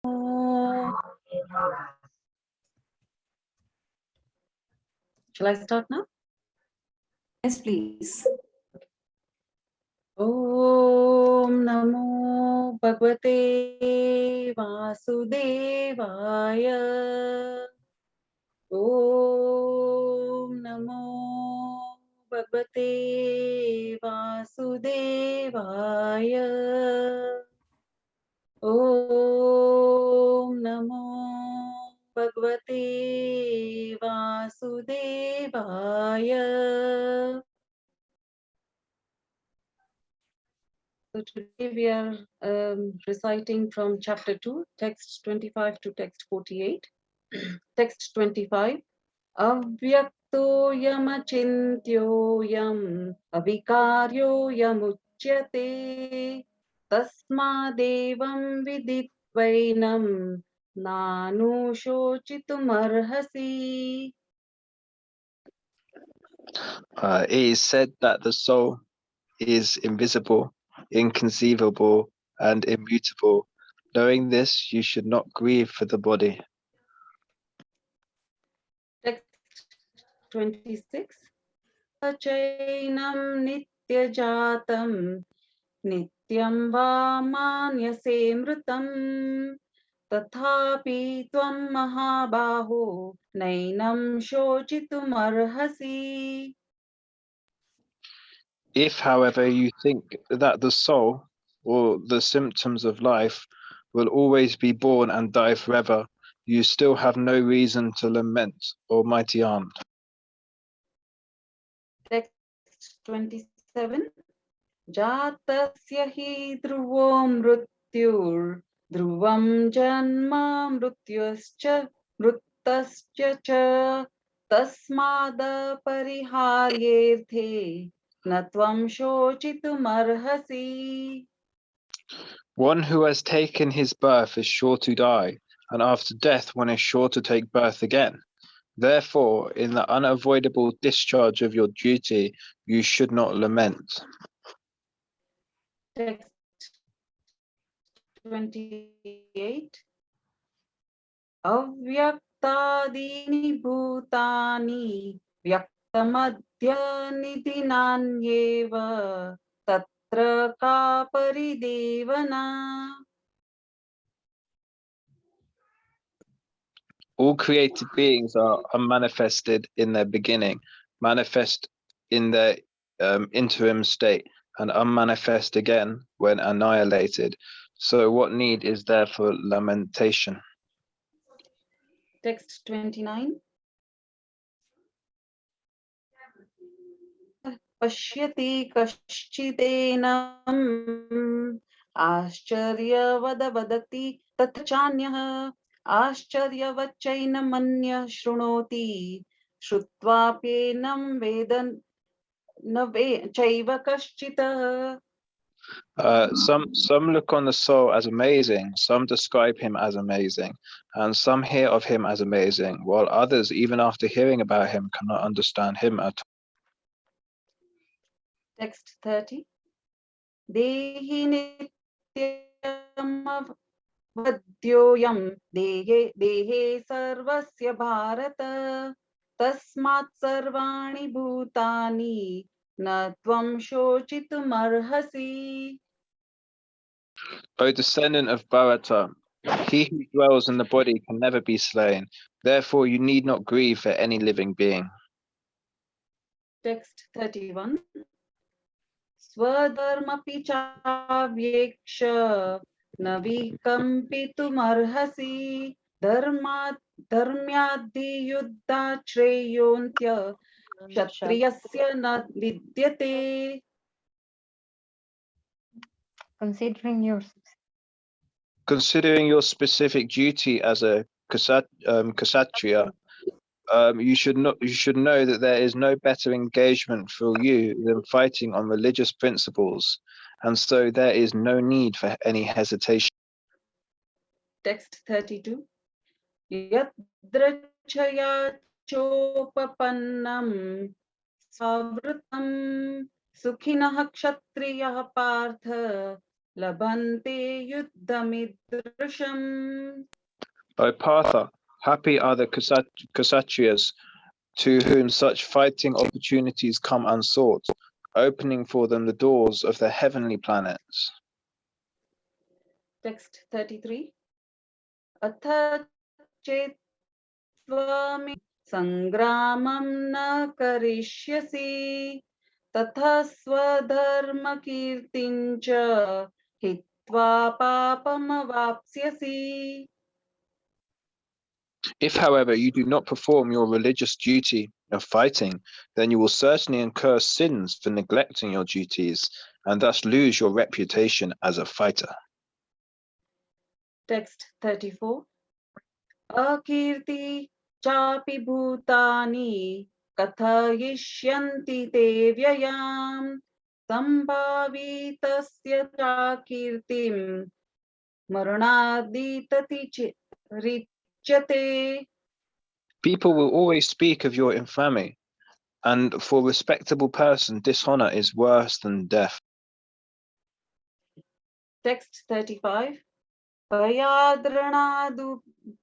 Shall I start now? Yes, please. Om Namo Bhagavate Vasudevaya. Om Namo Bhagavate Vasudevaya. Om Namo Bhagavate Vasudevaya. So today we are reciting from chapter 2, text 25 to text 48. Text 25. Avyakto yamachintyo yam avikaryo yamuchyate tasmadevam viditvainam nanushochitumarhasi. It is said that the soul is invisible, inconceivable, and immutable. Knowing this, you should not grieve for the body. Text 26. Chainam nityajatam nityam va manyase mritam tathapi tvam mahabaho nainam shochitumarhasi. If, however, you think that the soul or the symptoms of life will always be born and die forever, you still have no reason to lament, Almighty Aunt. Text 27. Jatasya hi dhruvo mrutyur dhruvam janma mrutyascha mruttascha cha tasmada pariharyerthe natvam shochitumarhasi. One who has taken his birth is sure to die, and after death one is sure to take birth again. Therefore, in the unavoidable discharge of your duty, you should not lament. Text 28. Avyaktadini bhutani vyaktamadhya nidinanyeva tatra ka paridevana. All created beings are unmanifested in their beginning, manifest in their interim state, and unmanifest again when annihilated. So what need is there for lamentation? Text 29. Pashyati kashchidenam आश्चर्यवदवदति तथान्यः आश्चर्यवच्चैनमन्यः शृणोति श्रुत्वाप्येनं वेद न चैव कश्चित्. Some look on the soul as amazing, some describe him as amazing, and some hear of him as amazing, while others, even after hearing about him, cannot understand him at all. Text 30. Dehi nityam vadyoyam dehe sarvasya bharata tasmat sarvani bhutani na tvam shochitumarhasi. O descendant of Bharata, he who dwells in the body can never be slain. Therefore, you need not grieve for any living being. Text 31. Swadharmapi chavyeksha navikampitumarhasi dharmyadhi yuddha shreyontya kshatriyasya na vidyate. Considering your specific duty as a Kshatriya, you should know that there is no better engagement for you than fighting on religious principles, and so there is no need for any hesitation. Text 32. Yadrachaya chopapannam savrutam sukhinah kshatriyah partha labhante yuddhamidrusham. O Partha, happy are the Kshatriyas to whom such fighting opportunities come unsought, opening for them the doors of the heavenly planets. Text 33. Atha chettvami sangramam na karishyasi tatha swadharma kirtincha hitva papam avapsyasi. If, however, you do not perform your religious duty of fighting, then you will certainly incur sins for neglecting your duties and thus lose your reputation as a fighter. Text 34. Akirti chapi bhutani kathayishyanti te vyayam sambhavitasya chakirtim maranaditati richyate. People will always speak of your infamy, and for a respectable person, dishonor is worse than death. Text 35. Payadranadu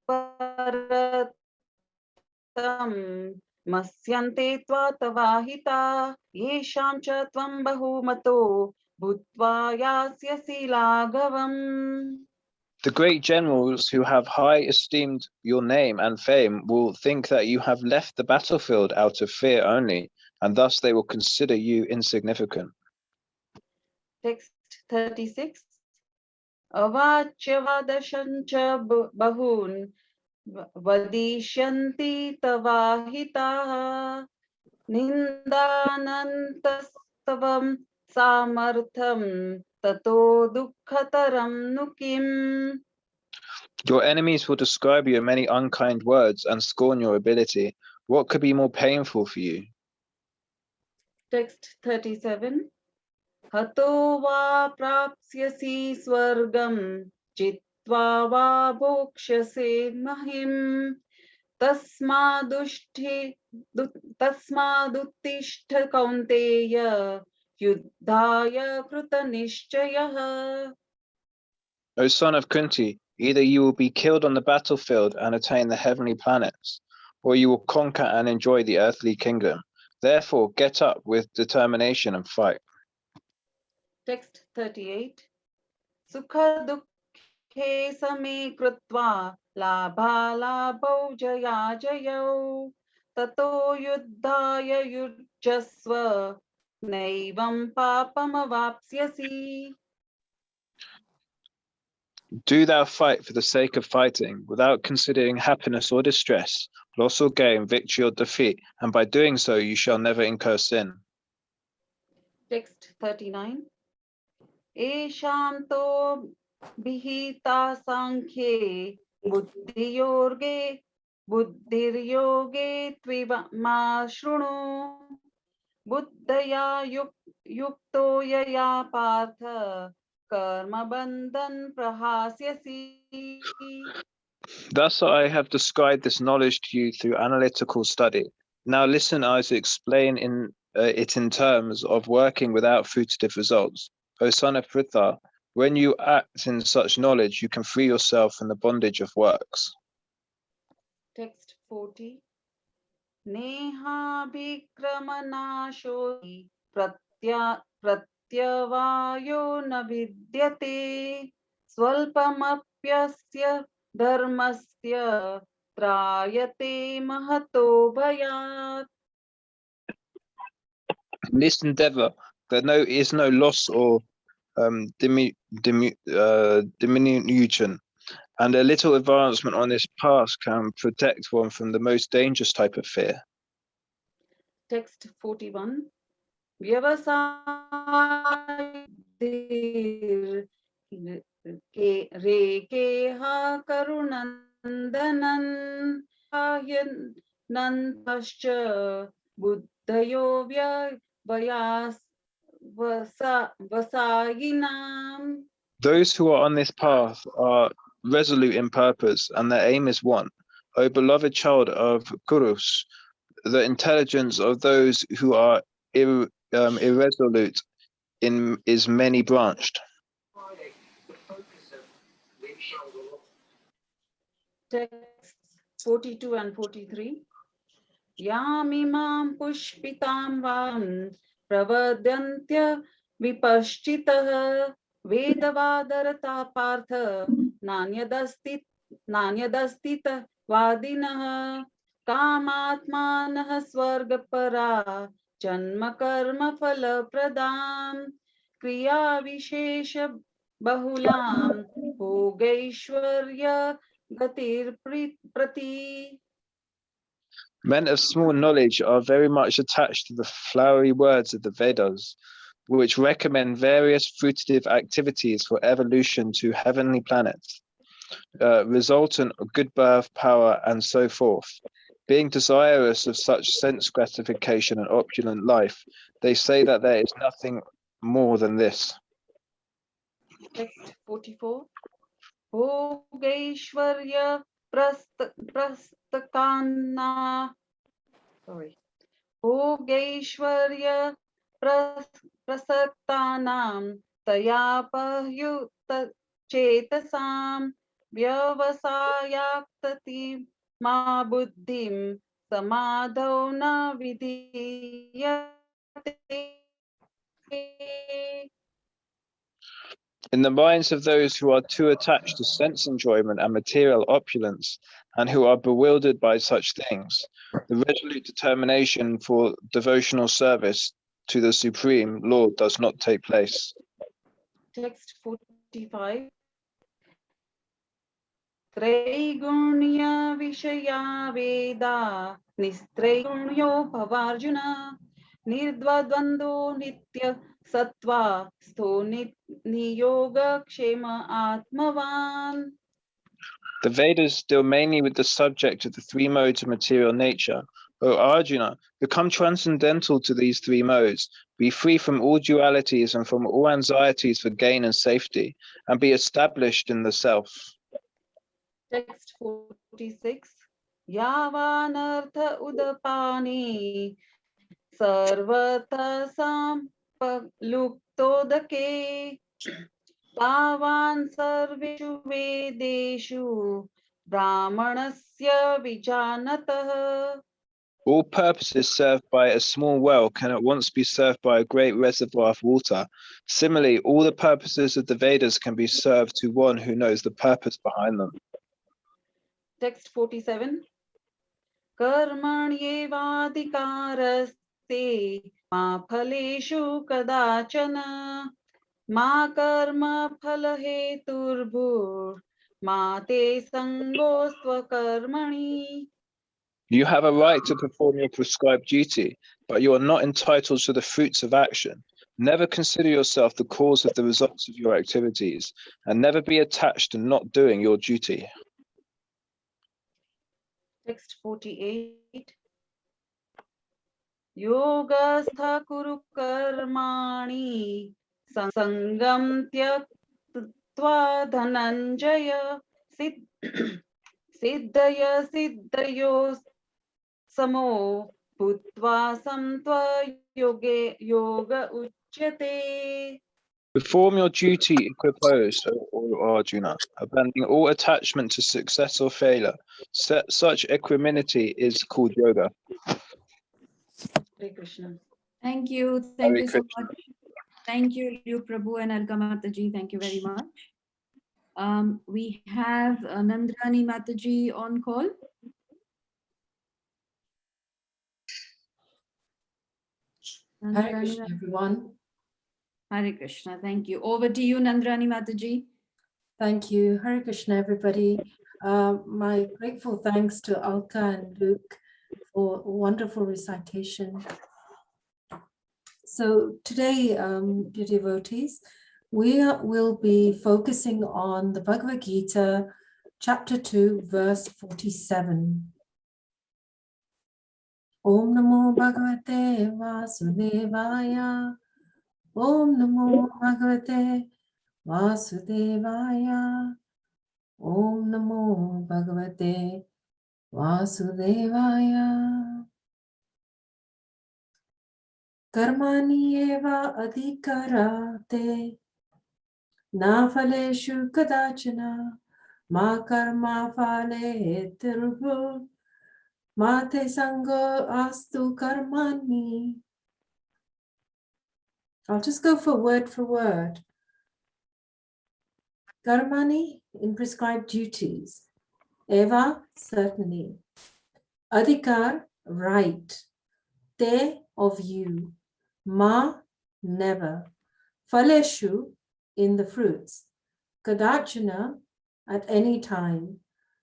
paratam masyante tvatavahita yesham cha tvam bahumato bhutva yasyasi laghavam. The great generals who have high esteemed your name and fame will think that you have left the battlefield out of fear only, and thus they will consider you insignificant. Text 36. Avachyavadashancha bahun vadishyanti tavahitaha nindanantastavam samartham tato dukkhataram nukim. Your enemies will describe you in many unkind words and scorn your ability. What could be more painful for you? Text 37. Hato va prapsyasi swargam chitva va bhokshase mahim tasmaduttishta kaunteya yuddhaya krita nishchayah. O son of Kunti, either you will be killed on the battlefield and attain the heavenly planets, or you will conquer and enjoy the earthly kingdom. Therefore, get up with determination and fight. Text 38. Sukha dukkhe same krutva labha labhau jaya jayau tato yuddhaya yujjasva naivam papam avapsyasi. Do thou fight for the sake of fighting, without considering happiness or distress, loss or gain, victory or defeat, and by doing so you shall never incur sin. Text 39. Eshanto bihita sankhye buddhiyorge buddhiryoge tviva ma shrunu buddhaya yukto yaya partha karma bandhan prahasyasi. Thus I have described this knowledge to you through analytical study. Now listen as I explain it in terms of working without fruitative results. O son of Pritha, when you act in such knowledge, you can free yourself from the bondage of works. Text 40. Neha vikramanashoti pratyavayo na vidyate swalpamapyasya dharmasya trayate mahato bhayat. Listen, Deva, there is no loss or diminution, and a little advancement on this path can protect one from the most dangerous type of fear. Text 41. Vyavasadir rekeha karunandanan nantascha buddhayo vyas vasayinam. Those who are on this path are resolute in purpose, and their aim is one. O beloved child of Kurus, the intelligence of those who are irresolute is many-branched. Texts 42 and 43. Yamimam pushpitam vam pravadantya vipaschitah vedavarata partha nanyadastita vadinah kamatmanah swargapara janma karma phala pradam kriya vishesha bahulam bhogaishwarya gatir prati. Men of small knowledge are very much attached to the flowery words of the Vedas, which recommend various fruitative activities for evolution to heavenly planets, resultant of good birth, power, and so forth. Being desirous of such sense gratification and opulent life, they say that there is nothing more than this. Text 44. Bhogaishwarya prastakana. Sorry. Bhogaishwarya prasaktanam tayapahyuta chetasam vyavasayaktati ma buddhim samadho na vidiyate. In the minds of those who are too attached to sense enjoyment and material opulence, and who are bewildered by such things, the resolute determination for devotional service to the Supreme Lord does not take place. Text 45. Traigunya Vishaya Veda Nistraiguryo Bhavarjuna Nirdvadvando Nitya Sattva Stho Niyoga Kshema Atmavan. The Vedas deal mainly with the subject of the three modes of material nature. O Arjuna, become transcendental to these three modes, be free from all dualities and from all anxieties for gain and safety, and be established in the self. Text 46. Yavanartha udapani sarvata sampaluktodake tavan sarveshu vedeshu brahmanasya vijanatah. All purposes served by a small well can at once be served by a great reservoir of water. Similarly, all the purposes of the Vedas can be served to one who knows the purpose behind them. Text 47. Karmanyevadhikaraste ma phaleshu kadachana ma karma phalaheturbhur ma te sangosva karmani. You have a right to perform your prescribed duty, but you are not entitled to the fruits of action. Never consider yourself the cause of the results of your activities, and never be attached to not doing your duty. Text 48. Yogastha kuru karmani sangam tyaktva dhananjaya siddhaya siddhayo samo bhutva samtva yoga uchyate. Perform your duty equiposed, O Arjuna, abandoning all attachment to success or failure. Such equanimity is called yoga. Hare Krishna. Thank you. Hare Thank you so Krishna. much. Thank you, Liu Prabhu and Alka Mataji. Thank you very much. We have Nandrane Mataji on call. Hare Krishna, everyone. Hare Krishna. Thank you. Over to you, Nandrane Mataji. Thank you. Hare Krishna, everybody. My grateful thanks to Alka and Luke for a wonderful recitation. So today, dear devotees, we will be focusing on the Bhagavad-Gita, chapter 2, verse 47. Om Namo Bhagavate Vasudevaya. Om Namo Bhagavate Vasudevaya. Om Namo Bhagavate Vasudevaya. Karmani eva adhikarate na phaleshu kadachana ma karma phale tirubhu, ma te sango astu karmani. I'll just go for word. Karmani, in prescribed duties. Eva, certainly. Adhikar, right. Te, of you. Ma, never. Phaleshu, in the fruits. Kadachana, at any time.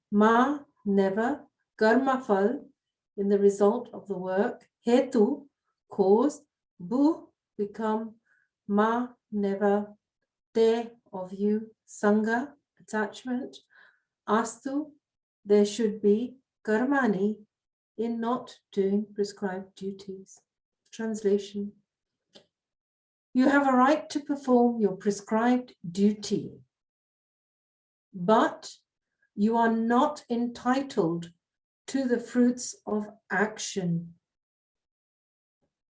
Ma, never. Karma phal, in the result of the work. Hetu, cause. Bu, become. Ma, never. Te, of you. Sangha, attachment. Astu, there should be. Karmani, in not doing prescribed duties. Translation. You have a right to perform your prescribed duty, but you are not entitled to the fruits of action.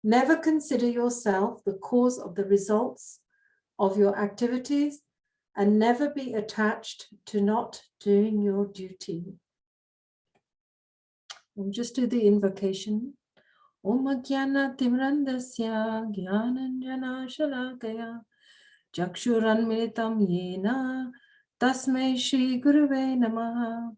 Never consider yourself the cause of the results of your activities, and never be attached to not doing your duty. We'll just do the invocation. Om Jnana Timrandasya Jnananjana Shalakaya Chakshuranmilitam Yena Tasmai Shri Guruve Namaha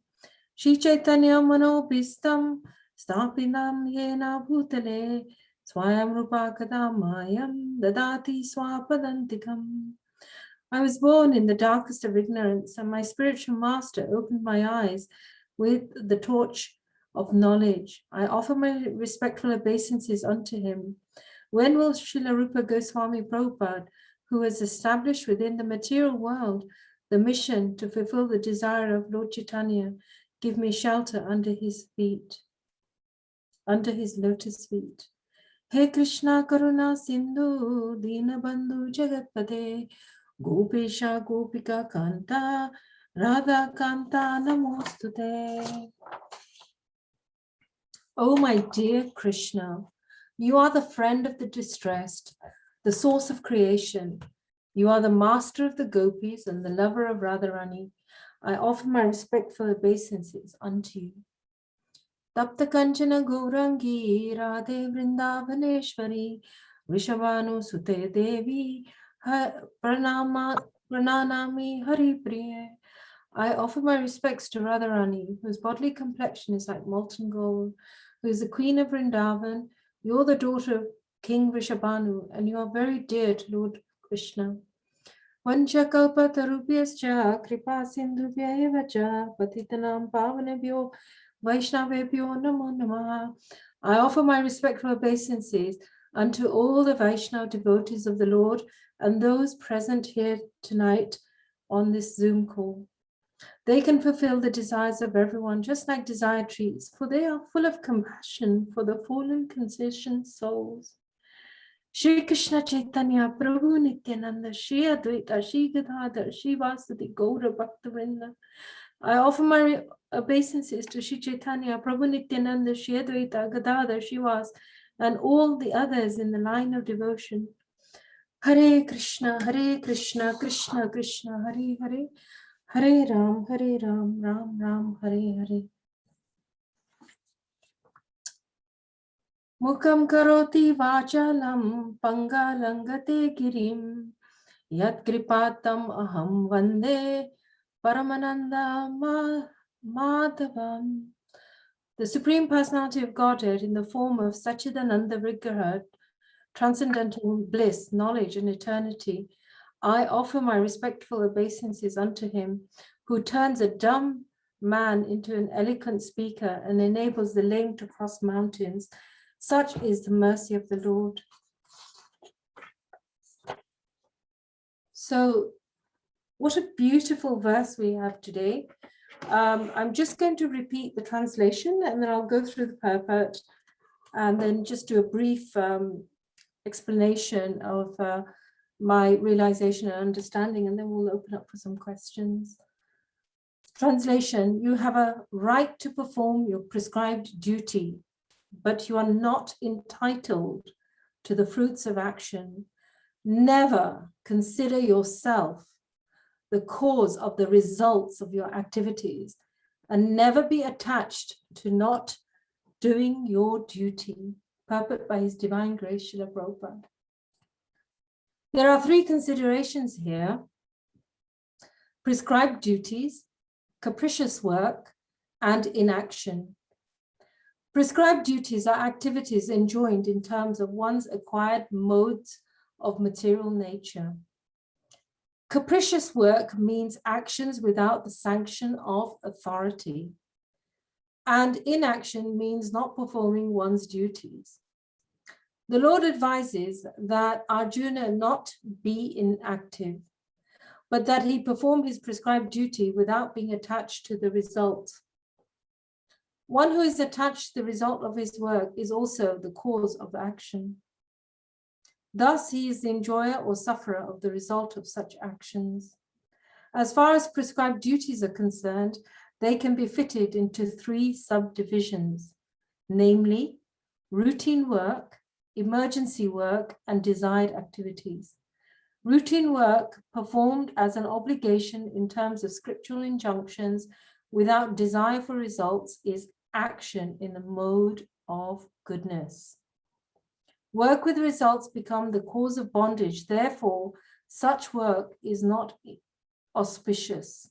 Shri Chaitanya Manobhistam Stapinam Yena Bhutale Swayam Rupa Kadamayam Dadati Swapadantikam. I was born in the darkest of ignorance, and my spiritual master opened my eyes with the torch of knowledge. I offer my respectful obeisances unto him. When will Srila Rupa Goswami Prabhupada, who has established within the material world the mission to fulfill the desire of Lord Chaitanya, give me shelter under his feet, under his lotus feet? He Krishna Karuna Sindhu Dinabandhu Jagatpate Gopesha Gopika Kanta Radha Kanta Namostute. Oh, my dear Krishna, you are the friend of the distressed, the source of creation. You are the master of the gopis and the lover of Radharani. I offer my respectful obeisances unto you. Tapta Kanchana Gaurangi Radhe Vrindavaneshwari Rishabhanu Sute Devi Prananami Hari Priya. I offer my respects to Radharani, whose bodily complexion is like molten gold, who is the queen of Vrindavan. You're the daughter of King Rishabhanu, and you are very dear to Lord Krishna. Vanchakalpatarubhyascha kripa sindhubhya eva cha patitanam pavanebhyo Vaishnavebhyo namo namaha. I offer my respectful obeisances unto all the Vaishnava devotees of the Lord and those present here tonight on this Zoom call. They can fulfill the desires of everyone, just like desire trees, for they are full of compassion for the fallen, conditioned souls. Shri Krishna Chaitanya Prabhu Nityananda Shri Advaita Shri Gadadhar Shri Vasudhi Gaura Bhaktavrinda. I offer my obeisances to Shri Chaitanya Prabhu Nityananda Shri Advaita Gadadhar Shri Vas and all the others in the line of devotion. Hare Krishna Krishna Krishna Hare Hare Hare Ram Ram Ram Hare Hare. Mukam karoti vachalam pangalangate girim yat kripatam aham vande paramananda madhavam. The Supreme Personality of Godhead in the form of Satchidananda Vigraha, transcendental bliss, knowledge and eternity, I offer my respectful obeisances unto him who turns a dumb man into an eloquent speaker and enables the lame to cross mountains. Such is the mercy of the Lord. So what a beautiful verse we have today. I'm just going to repeat the translation and then I'll go through the purport and then just do a brief explanation of my realization and understanding, and then we'll open up for some questions. Translation: you have a right to perform your prescribed duty, but you are not entitled to the fruits of action. Never consider yourself the cause of the results of your activities, and never be attached to not doing your duty. Purport by His Divine Grace, Srila Prabhupada. There are three considerations here: prescribed duties, capricious work, and inaction. Prescribed duties are activities enjoined in terms of one's acquired modes of material nature. Capricious work means actions without the sanction of authority. And inaction means not performing one's duties. The Lord advises that Arjuna not be inactive, but that he perform his prescribed duty without being attached to the result. One who is attached to the result of his work is also the cause of action. Thus, he is the enjoyer or sufferer of the result of such actions. As far as prescribed duties are concerned, they can be fitted into three subdivisions, namely routine work, emergency work, and desired activities. Routine work performed as an obligation in terms of scriptural injunctions without desire for results is action in the mode of goodness. Work with results become the cause of bondage. Therefore, such work is not auspicious.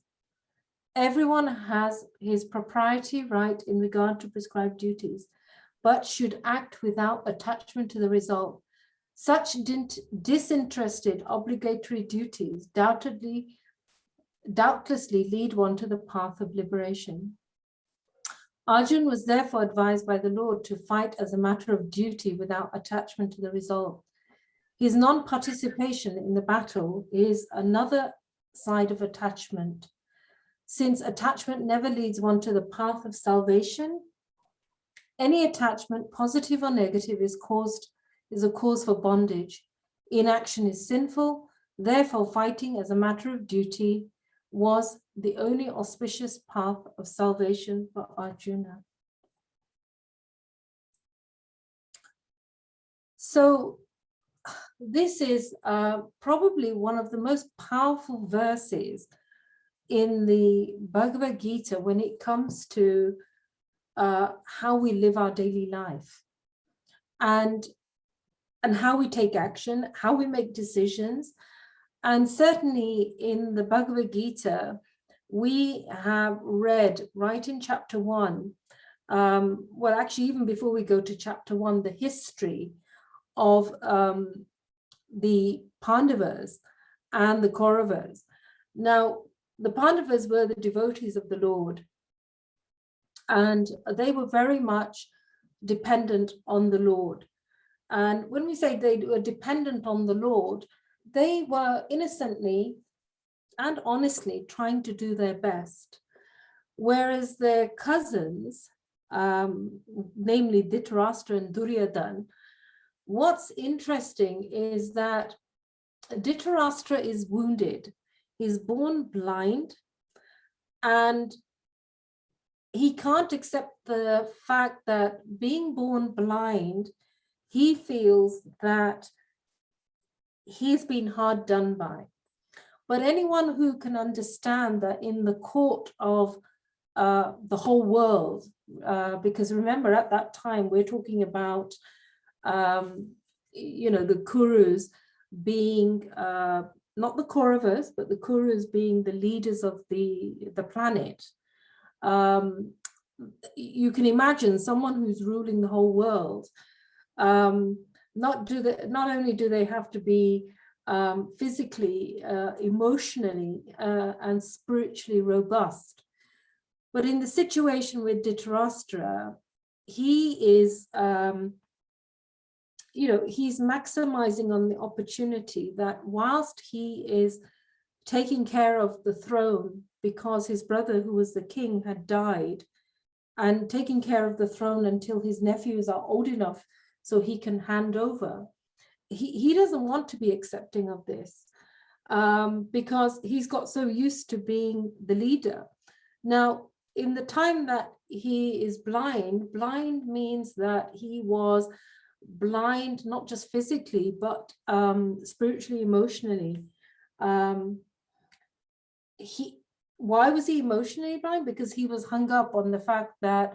Everyone has his propriety right in regard to prescribed duties, but should act without attachment to the result. Such disinterested obligatory duties doubtlessly lead one to the path of liberation. Arjuna was therefore advised by the Lord to fight as a matter of duty without attachment to the result. His non-participation in the battle is another side of attachment. Since attachment never leads one to the path of salvation, any attachment, positive or negative, is a cause for bondage. Inaction is sinful. Therefore, fighting as a matter of duty was the only auspicious path of salvation for Arjuna. So this is probably one of the most powerful verses in the Bhagavad-Gita when it comes to how we live our daily life and how we take action, how we make decisions. And certainly in the Bhagavad-Gita, we have read right in chapter 1, well, actually, even before we go to chapter 1, the history of the Pandavas and the Kauravas. Now, the Pandavas were the devotees of the Lord, and they were very much dependent on the Lord. And when we say they were dependent on the Lord, they were innocently and honestly trying to do their best. Whereas their cousins, namely Dhritarashtra and Duryodhana, what's interesting is that Dhritarashtra is wounded. He's born blind, and he can't accept the fact that being born blind, he feels that he's been hard done by. But anyone who can understand that in the court of the whole world, because remember at that time we're talking about, the Kurus being, not the Kauravas, but the Kurus being the leaders of the planet. You can imagine someone who's ruling the whole world. Not only do they have to be physically, emotionally, and spiritually robust, but in the situation with Dhritarashtra, he is, he's maximizing on the opportunity that whilst he is taking care of the throne because his brother, who was the king, had died, and taking care of the throne until his nephews are old enough so he can hand over. He doesn't want to be accepting of this because he's got so used to being the leader. Now, in the time that he is blind means that he was blind, not just physically, but spiritually, emotionally. why was he emotionally blind? Because he was hung up on the fact that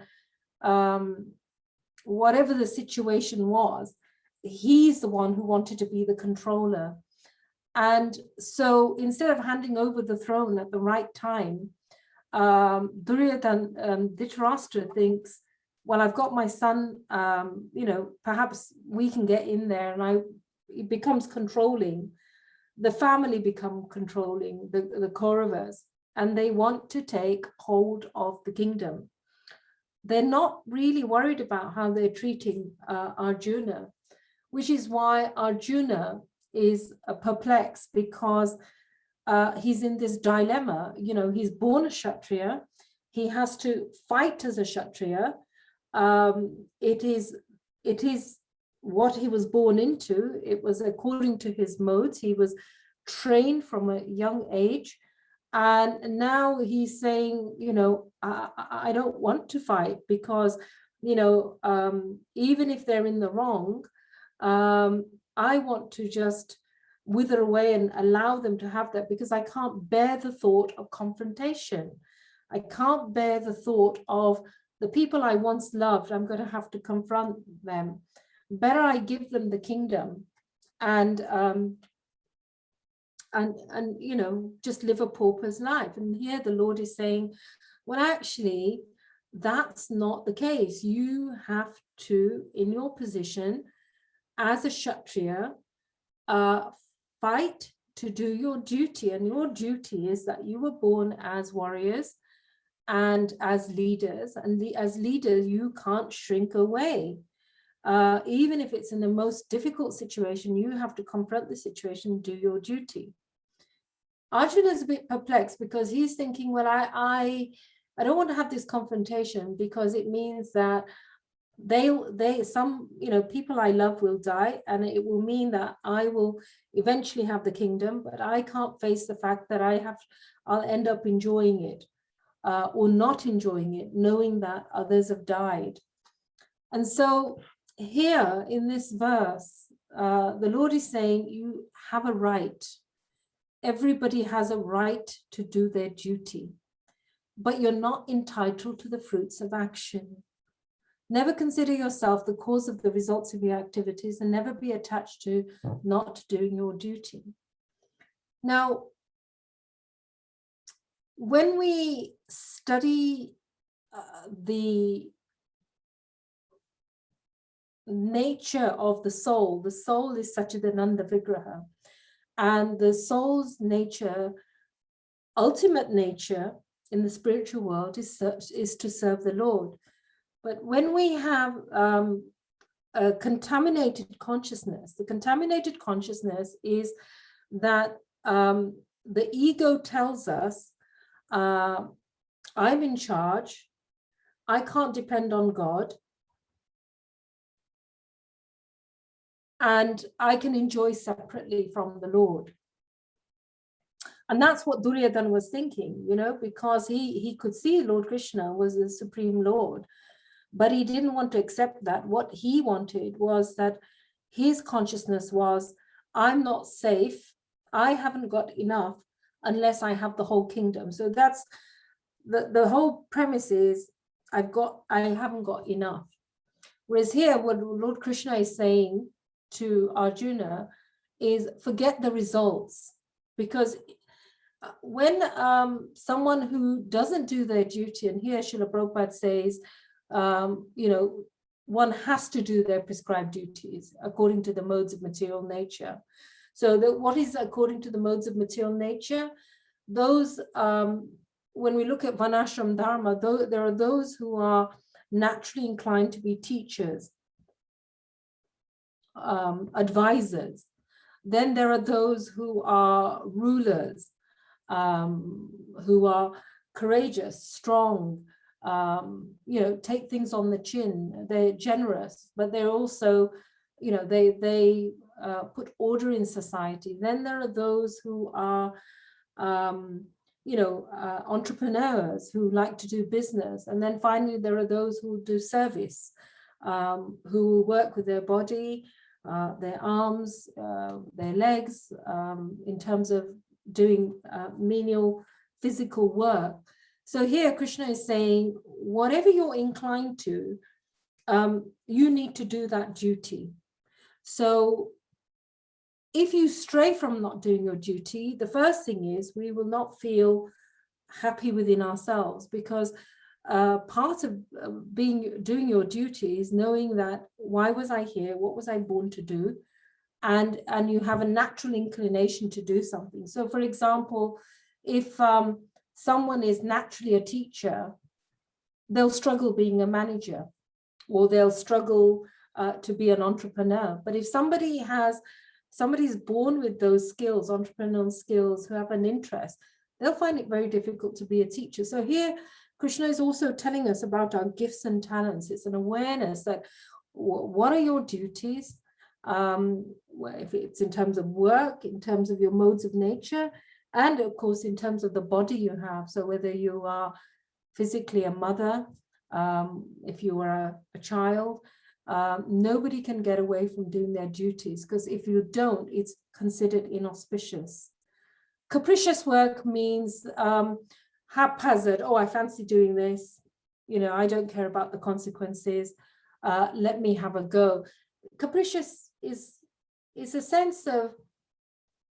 whatever the situation was, he's the one who wanted to be the controller. And so instead of handing over the throne at the right time, Dhritarashtra thinks, well, I've got my son, perhaps we can get in there, and it becomes controlling. The family become controlling, the Kauravas, and they want to take hold of the kingdom. They're not really worried about how they're treating Arjuna, which is why Arjuna is perplexed, because he's in this dilemma. He's born a Kshatriya. He has to fight as a Kshatriya. It is what he was born into. It was according to his modes. He was trained from a young age. And now he's saying, I don't want to fight, because, even if they're in the wrong, I want to just wither away and allow them to have that, because I can't bear the thought of confrontation. I can't bear the thought of the people I once loved. I'm going to have to confront them. Better I give them the kingdom and just live a pauper's life. And here the Lord is saying, well, actually, that's not the case. You have to, in your position as a Kshatriya, fight to do your duty. And your duty is that you were born as warriors and as leaders. And as leaders, you can't shrink away. Even if it's in the most difficult situation, you have to confront the situation and do your duty. Arjuna is a bit perplexed, because he's thinking, well, I don't want to have this confrontation, because it means that people I love will die, and it will mean that I will eventually have the kingdom, but I can't face the fact that I'll end up enjoying it or not enjoying it, knowing that others have died. And so here in this verse, the Lord is saying, you have a right. Everybody has a right to do their duty, but you're not entitled to the fruits of action. Never consider yourself the cause of the results of your activities, and never be attached to not doing your duty. Now, when we study the nature of the soul is Satchidananda Vigraha, and the soul's nature, ultimate nature in the spiritual world is to serve the Lord. But when we have a contaminated consciousness, the contaminated consciousness is that the ego tells us, I'm in charge, I can't depend on God, and I can enjoy separately from the Lord. And that's what Duryodhana was thinking, because he could see Lord Krishna was the Supreme Lord, but he didn't want to accept that. What he wanted was that his consciousness was, I'm not safe, I haven't got enough unless I have the whole kingdom. So that's the whole premise is, I haven't got enough. Whereas here, what Lord Krishna is saying to Arjuna is, forget the results, because when someone who doesn't do their duty, and here Srila Prabhupada says, one has to do their prescribed duties according to the modes of material nature. So what is according to the modes of material nature? Those, when we look at Varnashram Dharma, there are those who are naturally inclined to be teachers, advisors. Then there are those who are rulers, who are courageous, strong, take things on the chin. They're generous, but they're also, they put order in society. Then there are those who are, entrepreneurs who like to do business. And then finally, there are those who do service, who work with their body, their arms, their legs, in terms of doing menial physical work. So here Krishna is saying, whatever you're inclined to, you need to do that duty. So if you stray from not doing your duty, the first thing is we will not feel happy within ourselves, because part of doing your duty is knowing that, why was I here? What was I born to do? And you have a natural inclination to do something. So for example, if someone is naturally a teacher, they'll struggle being a manager, or they'll struggle to be an entrepreneur. But if somebody's born with those skills, entrepreneurial skills, who have an interest, they'll find it very difficult to be a teacher. So here, Krishna is also telling us about our gifts and talents. It's an awareness that what are your duties? If it's in terms of work, in terms of your modes of nature, and of course, in terms of the body you have. So whether you are physically a mother, if you are a child, nobody can get away from doing their duties, because if you don't, it's considered inauspicious. Capricious work means haphazard. Oh, I fancy doing this. I don't care about the consequences. Let me have a go. Capricious is a sense of,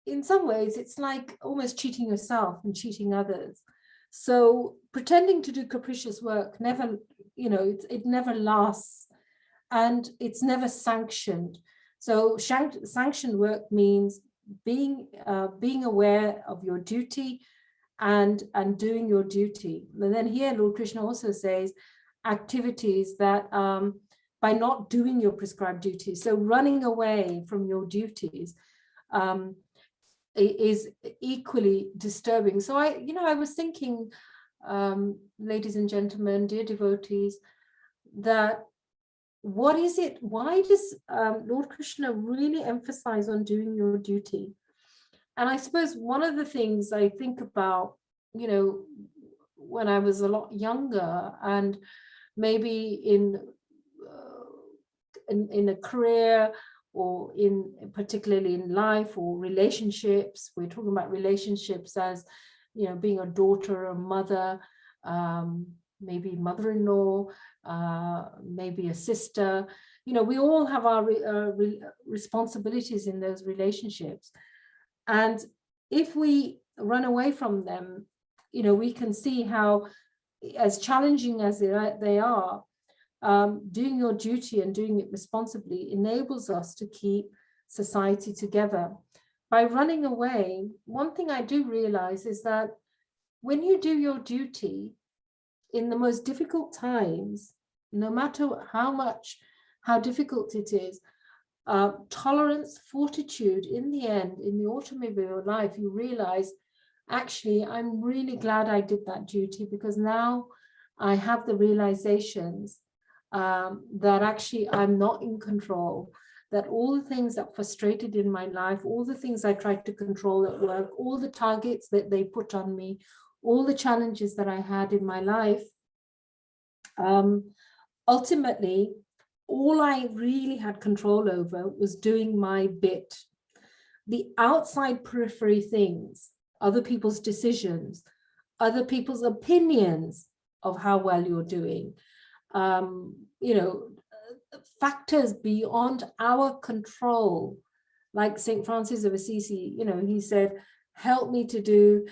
in some ways, it's like almost cheating yourself and cheating others. So pretending to do capricious work never, it never lasts, and it's never sanctioned. So sanctioned work means being aware of your duty and doing your duty. And then here Lord Krishna also says activities that by not doing your prescribed duties, so running away from your duties, is equally disturbing. So I was thinking, ladies and gentlemen, dear devotees, that what is it? Why does Lord Krishna really emphasize on doing your duty? And I suppose one of the things I think about, when I was a lot younger, and maybe in a career, or particularly in life or relationships. We're talking about relationships as, being a daughter, a mother, maybe mother-in-law, maybe a sister. We all have our responsibilities in those relationships. And if we run away from them, we can see how, as challenging as they are, doing your duty and doing it responsibly enables us to keep society together. By running away, one thing I do realize is that when you do your duty in the most difficult times, no matter how difficult it is, tolerance, fortitude, in the end, in the automobile life, you realize, actually, I'm really glad I did that duty, because now I have the realizations that actually I'm not in control, that all the things that frustrated in my life, all the things I tried to control at work, all the targets that they put on me, all the challenges that I had in my life, ultimately, all I really had control over was doing my bit. The outside periphery things, other people's decisions, other people's opinions of how well you're doing, factors beyond our control, like St. Francis of Assisi, he said, help me to do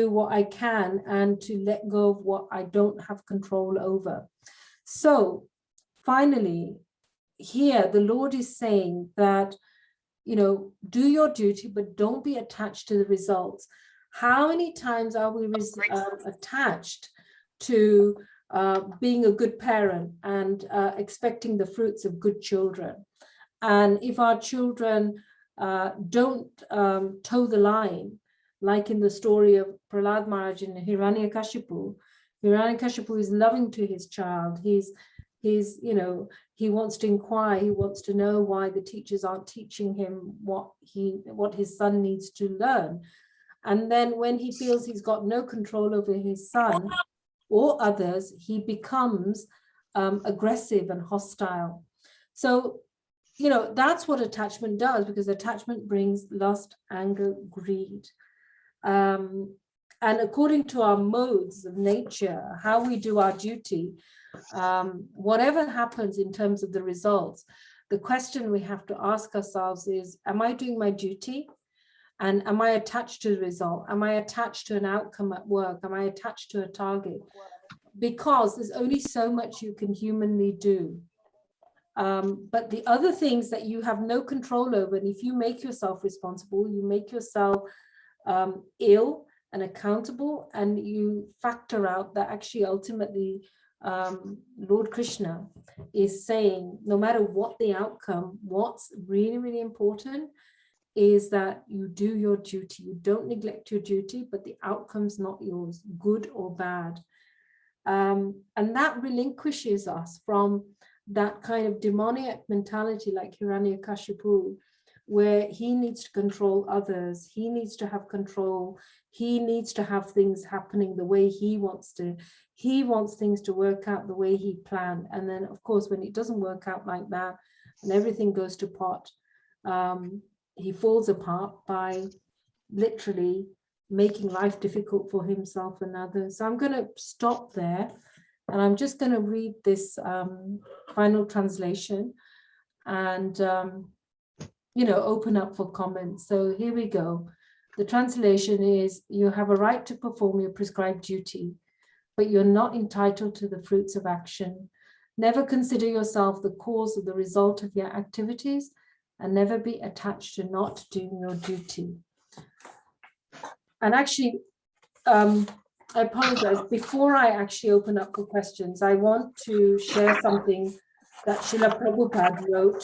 what I can, and to let go of what I don't have control over. So finally, here the Lord is saying that, do your duty, but don't be attached to the results. How many times are we attached to being a good parent and expecting the fruits of good children? And if our children don't toe the line, like in the story of Prahlad Maharaj and Hiranyakashipu, Hiranyakashipu is loving to his child. He wants to inquire, he wants to know why the teachers aren't teaching him what his son needs to learn. And then when he feels he's got no control over his son or others, he becomes aggressive and hostile. So, that's what attachment does, because attachment brings lust, anger, greed. And according to our modes of nature, how we do our duty, whatever happens in terms of the results, the question we have to ask ourselves is, am I doing my duty? And am I attached to the result? Am I attached to an outcome at work? Am I attached to a target? Because there's only so much you can humanly do. But the other things that you have no control over, and if you make yourself responsible, you make yourself ill and accountable, and you factor out that actually ultimately Lord Krishna is saying, no matter what the outcome, what's really, really important is that you do your duty. You don't neglect your duty, but the outcome's not yours, good or bad. And that relinquishes us from that kind of demoniac mentality like Hiranyakashipu, where he needs to control others, he needs to have control, he needs to have things happening the way he wants to. He wants things to work out the way he planned. And then, of course, when it doesn't work out like that and everything goes to pot, he falls apart by literally making life difficult for himself and others. So I'm going to stop there, and I'm just going to read this final translation and, open up for comments. So here we go. The translation is, you have a right to perform your prescribed duty, but you're not entitled to the fruits of action. Never consider yourself the cause of the result of your activities, and never be attached to not doing your duty. And actually, I apologize. Before I actually open up for questions, I want to share something that Srila Prabhupada wrote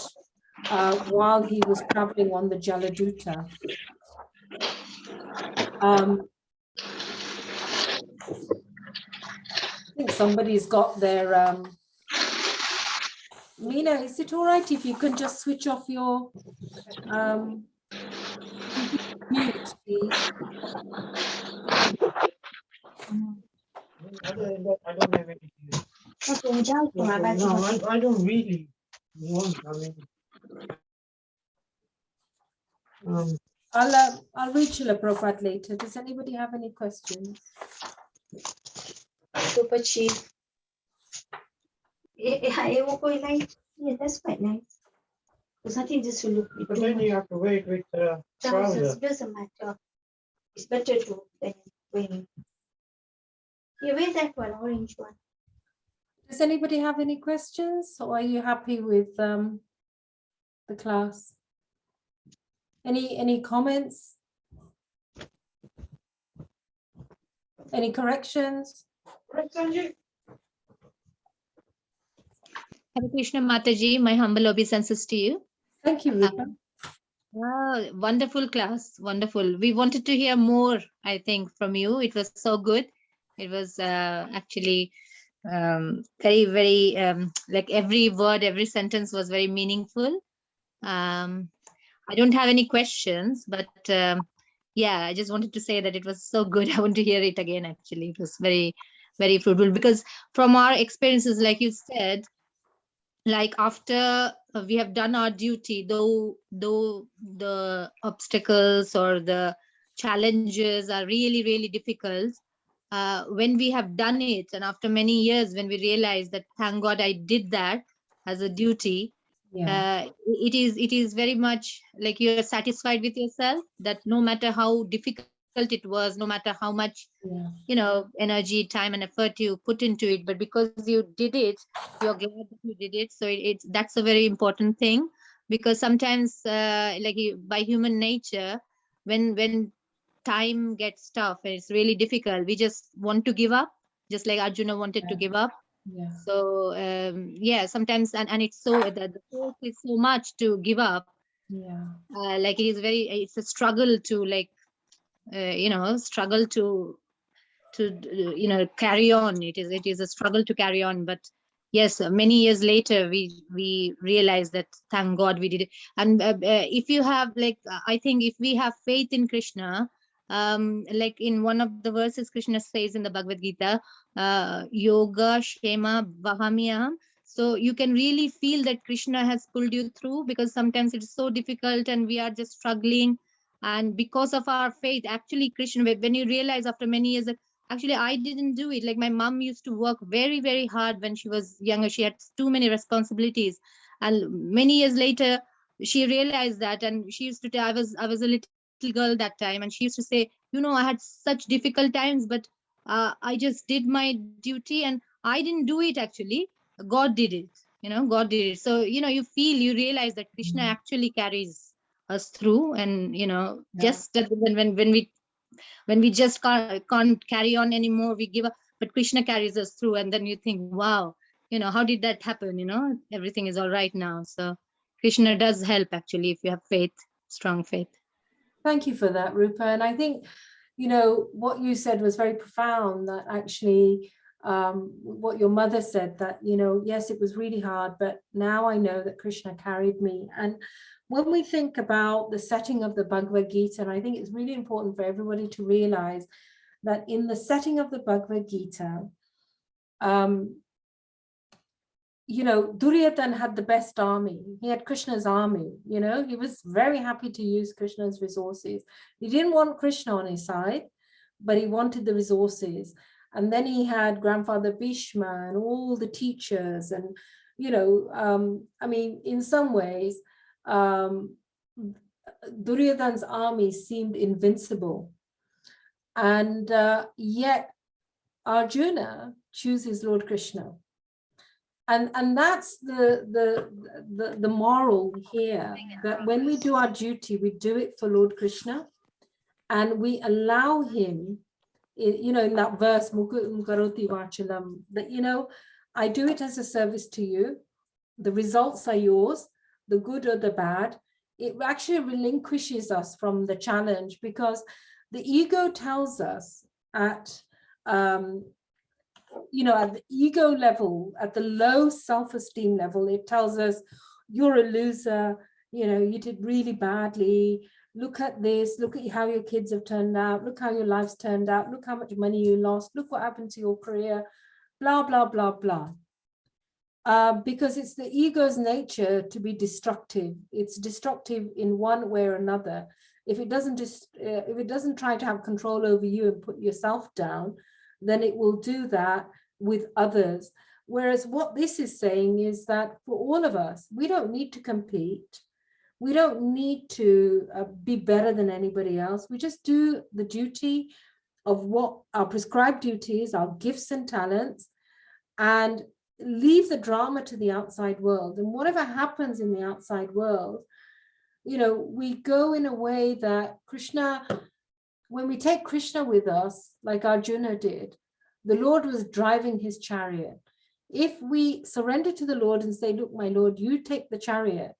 while he was traveling on the Jaladuta. I think somebody's got their... Meena, is it all right if you can just switch off your mute, please? I don't have anything. Okay, No, I don't really want. I'll read Srila Prabhupada later. Does anybody have any questions? So પછી એવો કોઈ light? Yeah, that's quite nice. Because I think this will look But then you have to wait with the trousers. trouser. Doesn't matter. It's better to than wearing. Yeah, wear that one, orange one. Does anybody have any questions, or are you happy with the class? Any comments? Any corrections? Right, Sanjay? Hare Krishna Mataji, my humble obeisances to you. Thank you, Rupa. Wow, wonderful class, wonderful. We wanted to hear more, I think, from you. It was so good. It was actually very, very, like every word, every sentence was very meaningful. I don't have any questions, but yeah, I just wanted to say that it was so good. I want to hear it again, actually. It was very, very fruitful, because from our experiences, like you said, like after we have done our duty, though the obstacles or the challenges are really, really difficult, when we have done it, and after many years, when we realize that, thank God I did that as a duty, Yeah. it is very much like you're satisfied with yourself, that no matter how difficult it was, no matter how much energy, time and effort you put into it, but because you did it, you're glad that you did it. So that's a very important thing, because sometimes like by human nature, when time gets tough and it's really difficult, we just want to give up, just like Arjuna wanted to give up. Yeah. So yeah, sometimes and it's so that the force is so much to give up. Yeah. Like it's a struggle to like struggle to carry on. It is a struggle to carry on, but yes, many years later we realize that, thank God we did it. And if you have like I think if we have faith in Krishna, like in one of the verses Krishna says in the Bhagavad-Gita, yoga shema vahamyaham. So you can really feel that Krishna has pulled you through, because sometimes it's so difficult and we are just struggling, And because of our faith, actually, Krishna, when you realize after many years that actually I didn't do it. Like my mom used to work very, very hard when she was younger. She had too many responsibilities. And many years later, she realized that, and she used to tell, I was a little girl that time, and she used to say, I had such difficult times, but I just did my duty, and I didn't do it actually. God did it. God did it. So, you realize that Krishna actually carries us through, and just that when we just can't carry on anymore, we give up, but Krishna carries us through, and then you think, wow, how did that happen? Everything is all right now. So Krishna does help actually, if you have faith, strong faith. Thank you for that, Rupa. And I think, what you said was very profound, that actually what your mother said, that, yes, it was really hard, but now I know that Krishna carried me. And when we think about the setting of the Bhagavad-Gita, and I think it's really important for everybody to realize that in the setting of the Bhagavad-Gita, Duryodhana had the best army. He had Krishna's army. He was very happy to use Krishna's resources. He didn't want Krishna on his side, but he wanted the resources. And then he had grandfather Bhishma and all the teachers. And, in some ways, Duryodhana's army seemed invincible. And yet Arjuna chooses Lord Krishna. And that's the moral here, that when we do our duty, we do it for Lord Krishna, and we allow him, in that verse, that, I do it as a service to you. The results are yours, the good or the bad. It actually relinquishes us from the challenge, because the ego tells us at the ego level, at the low self-esteem level, it tells us you're a loser, you did really badly, look at this, look at how your kids have turned out, look how your life's turned out, look how much money you lost, look what happened to your career, blah, blah, blah, blah. Because it's the ego's nature to be destructive. It's destructive in one way or another. If it doesn't try to have control over you and put yourself down, then it will do that with others. Whereas what this is saying is that for all of us, we don't need to compete. We don't need to be better than anybody else. We just do the duty of what our prescribed duties, our gifts and talents, and leave the drama to the outside world. And whatever happens in the outside world, we go in a way that Krishna, when we take Krishna with us, like Arjuna did, the Lord was driving his chariot. If we surrender to the Lord and say, look, my Lord, you take the chariot,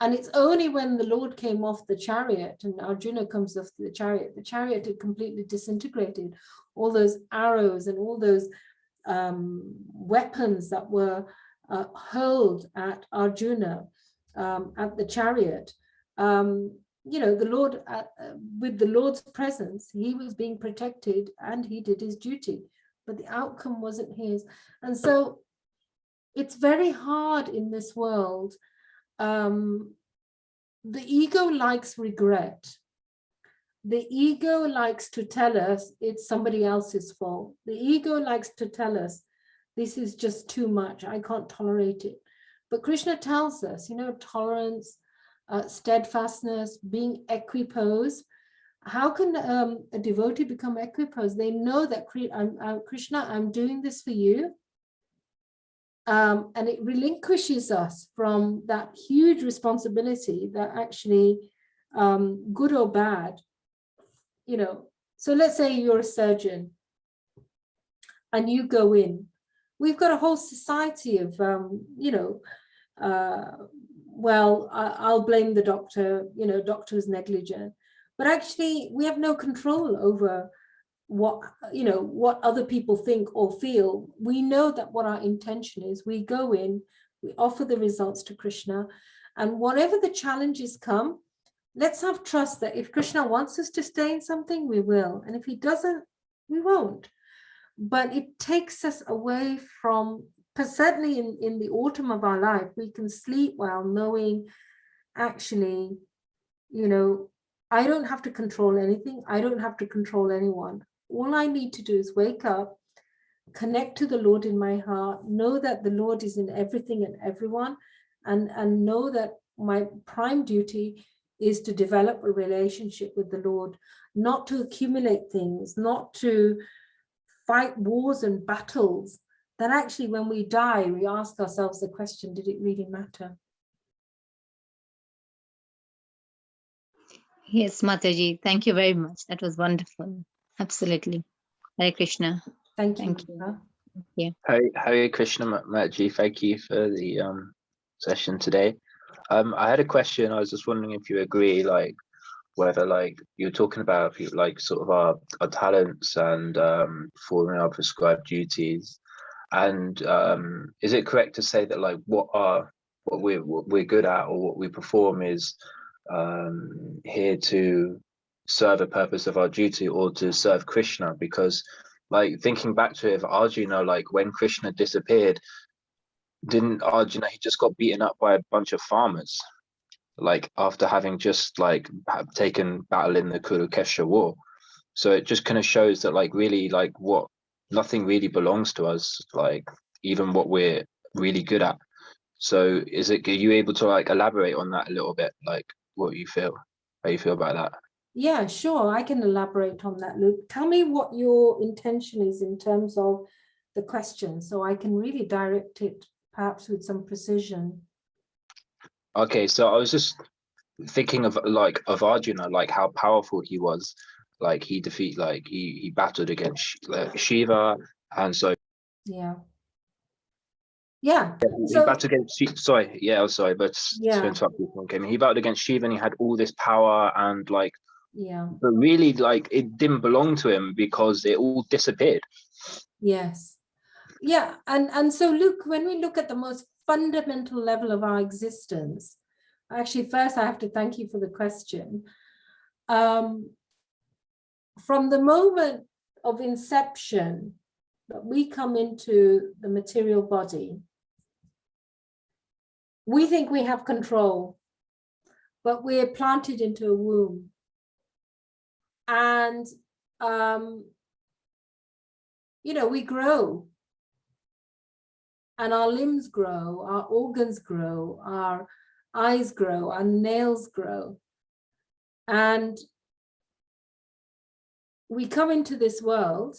and it's only when the Lord came off the chariot and Arjuna comes off the chariot had completely disintegrated. All those arrows and all those weapons that were hurled at Arjuna at the chariot, the Lord, with the Lord's presence, he was being protected and he did his duty, but the outcome wasn't his. And so it's very hard in this world. The ego likes regret. The ego likes to tell us it's somebody else's fault. The ego likes to tell us this is just too much, I can't tolerate it. But Krishna tells us, tolerance, steadfastness, being equiposed. How can a devotee become equiposed? They know that Krishna, I'm doing this for you. And it relinquishes us from that huge responsibility that actually, good or bad, so let's say you're a surgeon and you go in. We've got a whole society of, well, I'll blame the doctor, doctor is negligent. But actually, we have no control over what other people think or feel. We know that what our intention is. We go in, we offer the results to Krishna, and whatever the challenges come, let's have trust that if Krishna wants us to stay in something, we will. And if he doesn't, we won't. But it takes us away from, certainly in the autumn of our life, we can sleep well knowing actually, I don't have to control anything. I don't have to control anyone. All I need to do is wake up, connect to the Lord in my heart, know that the Lord is in everything and everyone, and know that my prime duty is to develop a relationship with the Lord, not to accumulate things, not to fight wars and battles, that actually when we die, we ask ourselves the question, did it really matter? Yes, Mataji, thank you very much. That was wonderful. Absolutely. Hare Krishna. Thank you. Thank you. Mata. Hare Krishna, Mataji. Thank you for the session today. I had a question. I was just wondering if you agree, like whether like you're talking about like sort of our talents and performing our prescribed duties, and is it correct to say that like what we're good at or what we perform is here to serve a purpose of our duty or to serve Krishna? Because like thinking back to it, Arjuna, like when Krishna disappeared, didn't Arjuna, he just got beaten up by a bunch of farmers, like after having just like taken battle in the Kurukshetra war. So it just kind of shows that like really like what nothing really belongs to us, like even what we're really good at. So are you able to like elaborate on that a little bit, like how you feel about that? Yeah, sure. I can elaborate on that, Luke. Tell me what your intention is in terms of the question, so I can really direct it perhaps with some precision. Okay, so I was just thinking of Arjuna, like how powerful he was, like he battled against Shiva, and so Yeah. he battled against sorry, yeah, I'm sorry, but Yeah. to interrupt you, okay, he battled against Shiva and he had all this power and like, Yeah. but really like it didn't belong to him because it all disappeared. Yes. Yeah. And so Luke, when we look at the most fundamental level of our existence, actually, first I have to thank you for the question. From the moment of inception that we come into the material body, we think we have control, but we're planted into a womb. And, we grow. And our limbs grow, our organs grow, our eyes grow, our nails grow. And we come into this world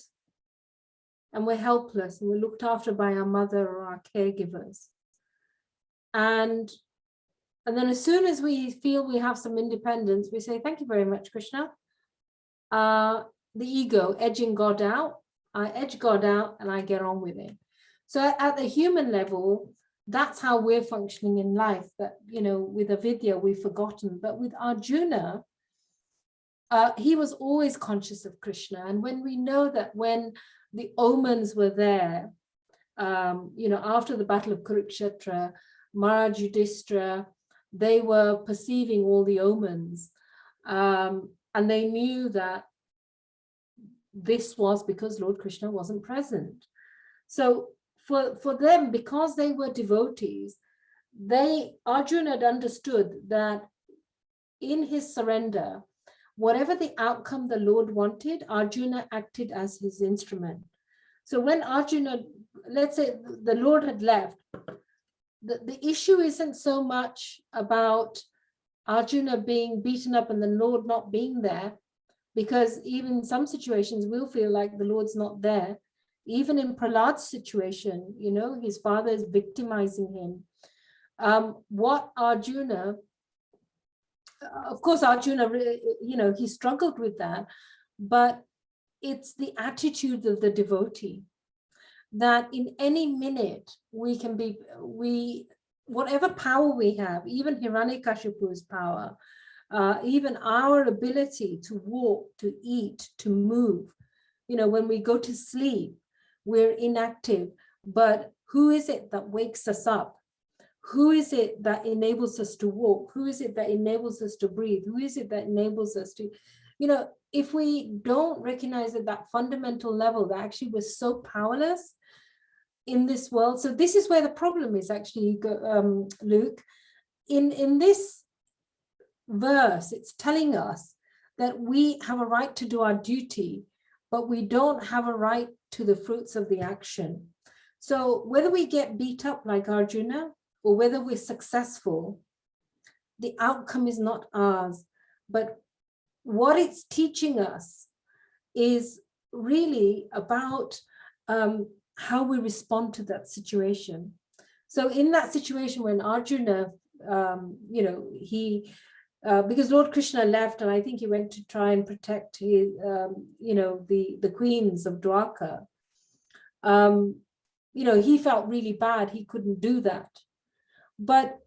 and we're helpless and we're looked after by our mother or our caregivers. And then as soon as we feel we have some independence, we say, thank you very much, Krishna. The ego, edging God out. I edge God out and I get on with it. So at the human level, that's how we're functioning in life. That, with avidya, we've forgotten. But with Arjuna, he was always conscious of Krishna. And when we know that when the omens were there, after the Battle of Kurukshetra, Maharaj Yudhishthira, they were perceiving all the omens. And they knew that this was because Lord Krishna wasn't present. So for them, because they were devotees, Arjuna had understood that in his surrender, whatever the outcome the Lord wanted, Arjuna acted as his instrument. So when Arjuna, let's say the Lord had left, the issue isn't so much about Arjuna being beaten up and the Lord not being there, because even in some situations we'll feel like the Lord's not there. Even in Prahlad's situation, his father is victimizing him. What Arjuna, of course, Arjuna, he struggled with that, but it's the attitude of the devotee that in any minute we can be, whatever power we have, even Hiranyakashipu's power, even our ability to walk, to eat, to move, when we go to sleep, we're inactive, but who is it that wakes us up? Who is it that enables us to walk? Who is it that enables us to breathe? Who is it that enables us to, if we don't recognize at that fundamental level that actually we're so powerless in this world. So this is where the problem is actually, Luke. In this verse, it's telling us that we have a right to do our duty, but we don't have a right to the fruits of the action. So whether we get beat up like Arjuna or whether we're successful, the outcome is not ours. But what it's teaching us is really about how we respond to that situation. So in that situation when Arjuna, because Lord Krishna left, and I think he went to try and protect his, the queens of Dwarka. He felt really bad. He couldn't do that. But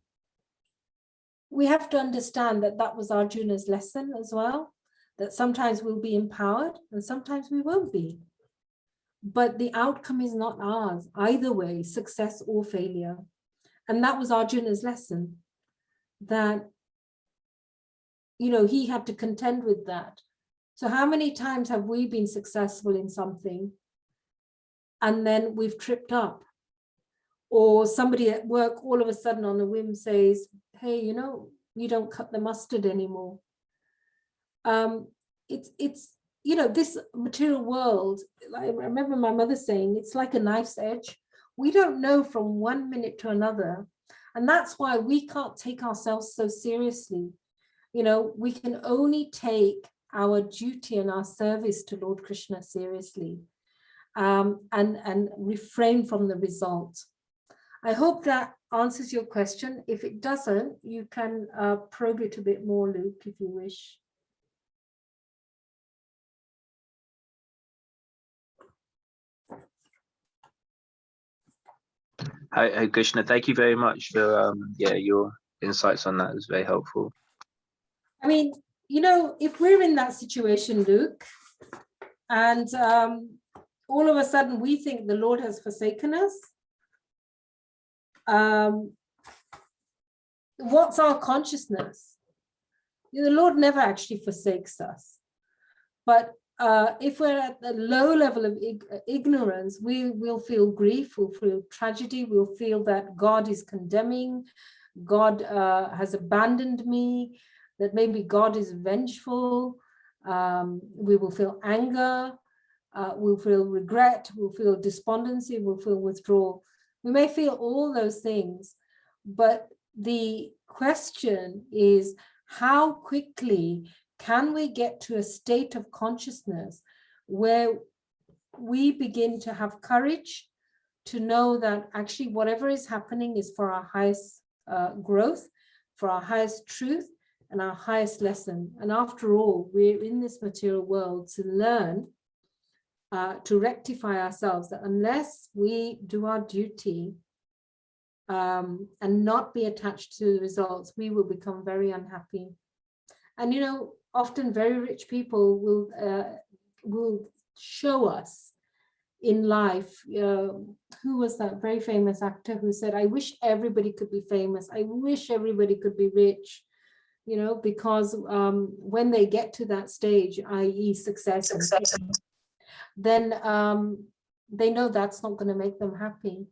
we have to understand that that was Arjuna's lesson as well, that sometimes we'll be empowered and sometimes we won't be. But the outcome is not ours, either way, success or failure. And that was Arjuna's lesson, that he had to contend with that. So how many times have we been successful in something and then we've tripped up? Or somebody at work all of a sudden on a whim says, hey, you don't cut the mustard anymore. It's this material world, I remember my mother saying, it's like a knife's edge. We don't know from one minute to another. And that's why we can't take ourselves so seriously. We can only take our duty and our service to Lord Krishna seriously, and refrain from the result. I hope that answers your question. If it doesn't, you can probe it a bit more, Luke, if you wish. Hi, Krishna. Thank you very much for your insights on that. It was very helpful. I mean, if we're in that situation, Luke, and all of a sudden we think the Lord has forsaken us, what's our consciousness? The Lord never actually forsakes us. But if we're at the low level of ignorance, we will feel grief, we'll feel tragedy, we'll feel that God is condemning, God has abandoned me, that maybe God is vengeful. We will feel anger, we'll feel regret, we'll feel despondency, we'll feel withdrawal. We may feel all those things, but the question is, how quickly can we get to a state of consciousness where we begin to have courage to know that actually whatever is happening is for our highest growth, for our highest truth, and our highest lesson. And after all, we're in this material world to learn, to rectify ourselves, that unless we do our duty and not be attached to the results, we will become very unhappy. And often very rich people will show us in life. Who was that very famous actor who said, I wish everybody could be famous, I wish everybody could be rich, because when they get to that stage, i.e. success, then they know that's not going to make them happy.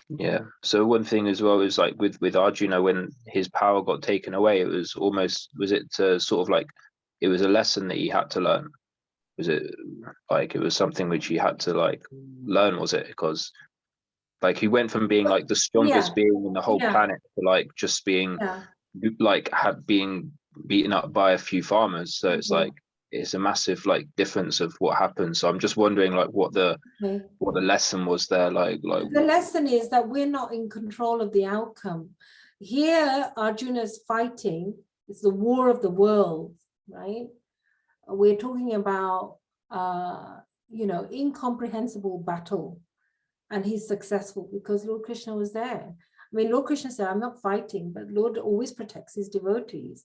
Yeah. So one thing as well is like with Arjuna, when his power got taken away, it was almost, was it sort of like it was a lesson that he had to learn? Was it like it was something which he had to like learn? Was it because like he went from being like the strongest being in the whole planet to like just being like being beaten up by a few farmers? So it's like it's a massive like difference of what happened. So I'm just wondering like what the lesson was there. Like the lesson is that we're not in control of the outcome. Here Arjuna's fighting, it's the war of the world, right? We're talking about incomprehensible battle, and he's successful because Lord Krishna was there. I mean, Lord Krishna said, I'm not fighting, but Lord always protects his devotees.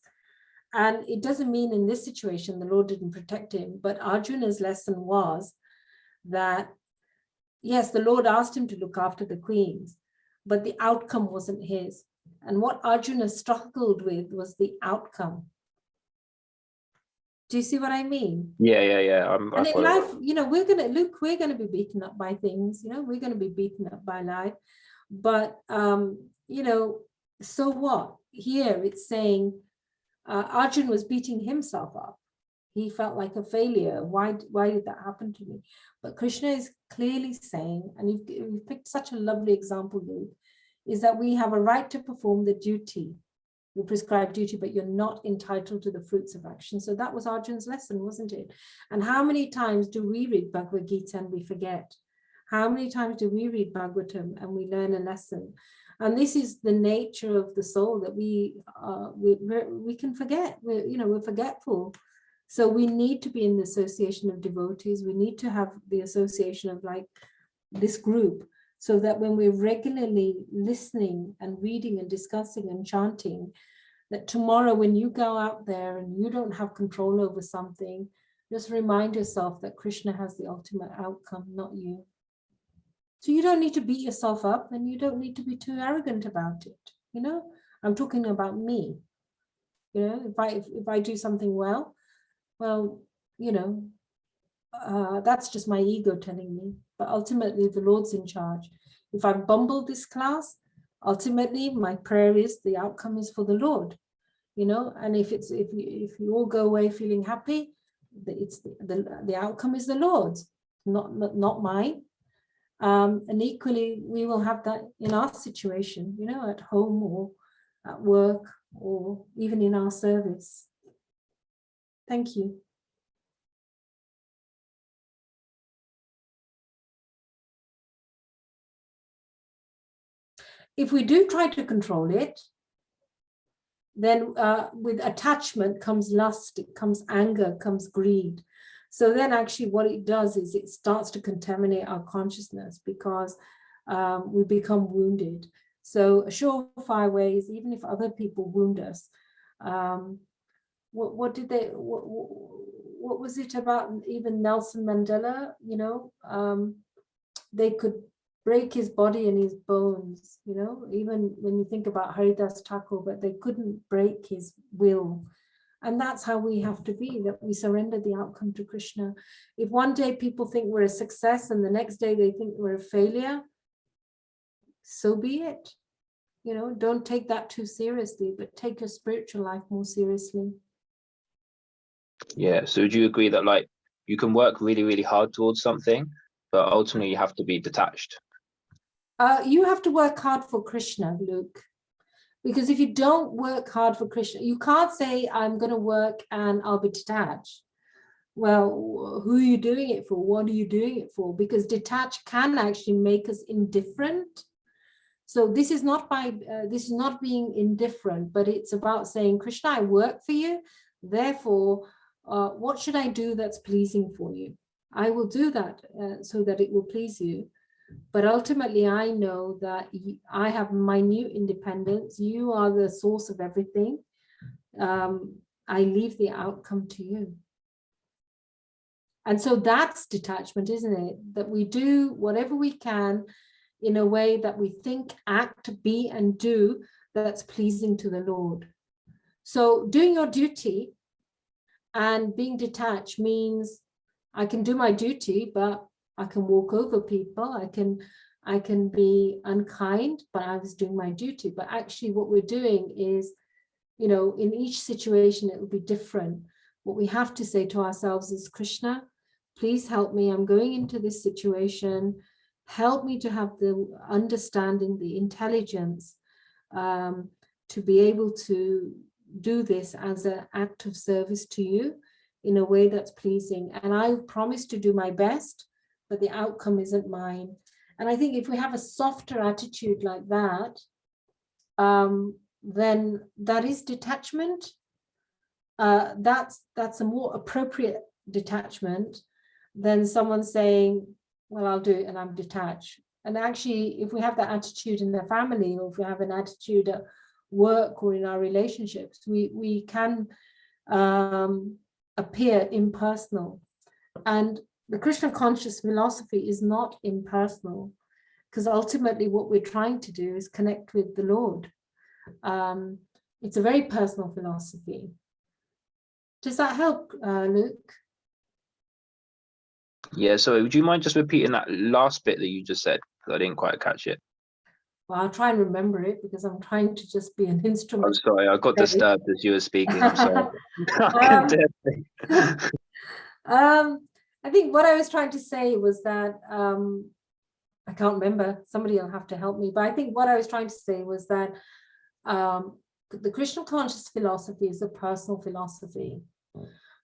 And it doesn't mean in this situation the Lord didn't protect him, but Arjuna's lesson was that, yes, the Lord asked him to look after the queens, but the outcome wasn't his. And what Arjuna struggled with was the outcome. Do you see what I mean? Yeah. And in life, you know, we're gonna be beaten up by things, you know, we're gonna be beaten up by life. But you know, so what? Here it's saying Arjun was beating himself up. He felt like a failure. Why did that happen to me? But Krishna is clearly saying, and you've picked such a lovely example, Luke, is that we have a right to perform the duty, the prescribed duty, but you're not entitled to the fruits of action. So that was Arjun's lesson, wasn't it? And how many times do we read Bhagavad-Gita and we forget? How many times do we read Bhagavatam and we learn a lesson? And this is the nature of the soul, that we can forget. We're forgetful. So we need to be in the association of devotees. We need to have the association of like this group, so that when we're regularly listening and reading and discussing and chanting, that tomorrow when you go out there and you don't have control over something, just remind yourself that Krishna has the ultimate outcome, not you. So you don't need to beat yourself up, and you don't need to be too arrogant about it. You know, I'm talking about me. You know, if I do something well, you know, that's just my ego telling me. But ultimately, the Lord's in charge. If I bumble this class, ultimately my prayer is the outcome is for the Lord. You know, and if you all go away feeling happy, it's the outcome is the Lord's, not mine. And equally, we will have that in our situation, you know, at home or at work or even in our service. Thank you. If we do try to control it, then with attachment comes lust, it comes anger, comes greed. So then actually what it does is it starts to contaminate our consciousness, because we become wounded. So a surefire way is, even if other people wound us, what was it about even Nelson Mandela, you know, they could break his body and his bones, you know, even when you think about Haridas Thakur, but they couldn't break his will. And that's how we have to be, that we surrender the outcome to Krishna. If one day people think we're a success and the next day they think we're a failure, so be it. You know, don't take that too seriously, but take your spiritual life more seriously. Yeah, so would you agree that like you can work really, really hard towards something, but ultimately you have to be detached? You have to work hard for Krishna, Luke. Because if you don't work hard for Krishna, you can't say, I'm going to work and I'll be detached. Well, who are you doing it for? What are you doing it for? Because detached can actually make us indifferent. So this is not being indifferent, but it's about saying, Krishna, I work for you. Therefore, what should I do that's pleasing for you? I will do that so that it will please you. But ultimately, I know that I have minute independence. You are the source of everything. I leave the outcome to you. And so that's detachment, isn't it? That we do whatever we can in a way that we think, act, be, and do that's pleasing to the Lord. So doing your duty and being detached means I can do my duty, but I can walk over people. I can be unkind, but I was doing my duty. But actually what we're doing is, you know, in each situation, it will be different. What we have to say to ourselves is, Krishna, please help me. I'm going into this situation. Help me to have the understanding, the intelligence to be able to do this as an act of service to you in a way that's pleasing. And I promise to do my best, but the outcome isn't mine. And I think if we have a softer attitude like that, then that is detachment. That's a more appropriate detachment than someone saying, well, I'll do it and I'm detached. And actually, if we have that attitude in the family, or if we have an attitude at work or in our relationships, we can appear impersonal. And the Krishna conscious philosophy is not impersonal, because ultimately what we're trying to do is connect with the Lord. It's a very personal philosophy. Does that help, Luke? Yeah, so would you mind just repeating that last bit that you just said? Because I didn't quite catch it. Well, I'll try and remember it because I'm trying to just be an I'm instrument. sorry, I got disturbed as you were speaking. I'm sorry. I think what I was trying to say was that I can't remember. Somebody will have to help me. But I think what I was trying to say was that the Krishna conscious philosophy is a personal philosophy.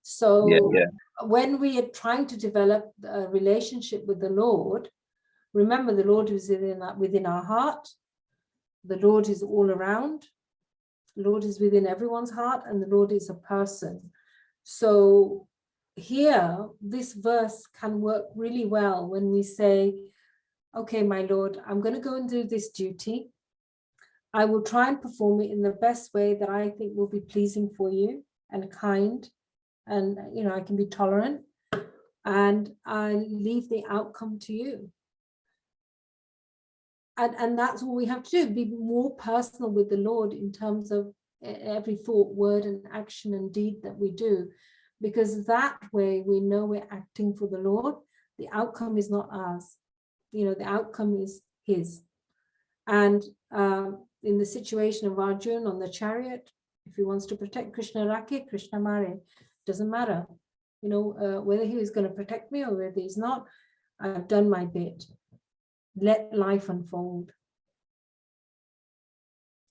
So Yeah. when we are trying to develop a relationship with the Lord, remember the Lord is within our heart. The Lord is all around. The Lord is within everyone's heart, and the Lord is a person. So here, this verse can work really well when we say, okay, my Lord, I'm going to go and do this duty. I will try and perform it in the best way that I think will be pleasing for you and kind. And, you know, I can be tolerant, and I leave the outcome to you. And that's all we have to do, be more personal with the Lord in terms of every thought, word, and action and deed that we do, because that way we know we're acting for the Lord. The outcome is not ours. You know, the outcome is his. And in the situation of Arjuna on the chariot, if he wants to protect Krishna Rakhe, Krishna Mare, doesn't matter. You know, whether he is going to protect me or whether he's not, I've done my bit. Let life unfold.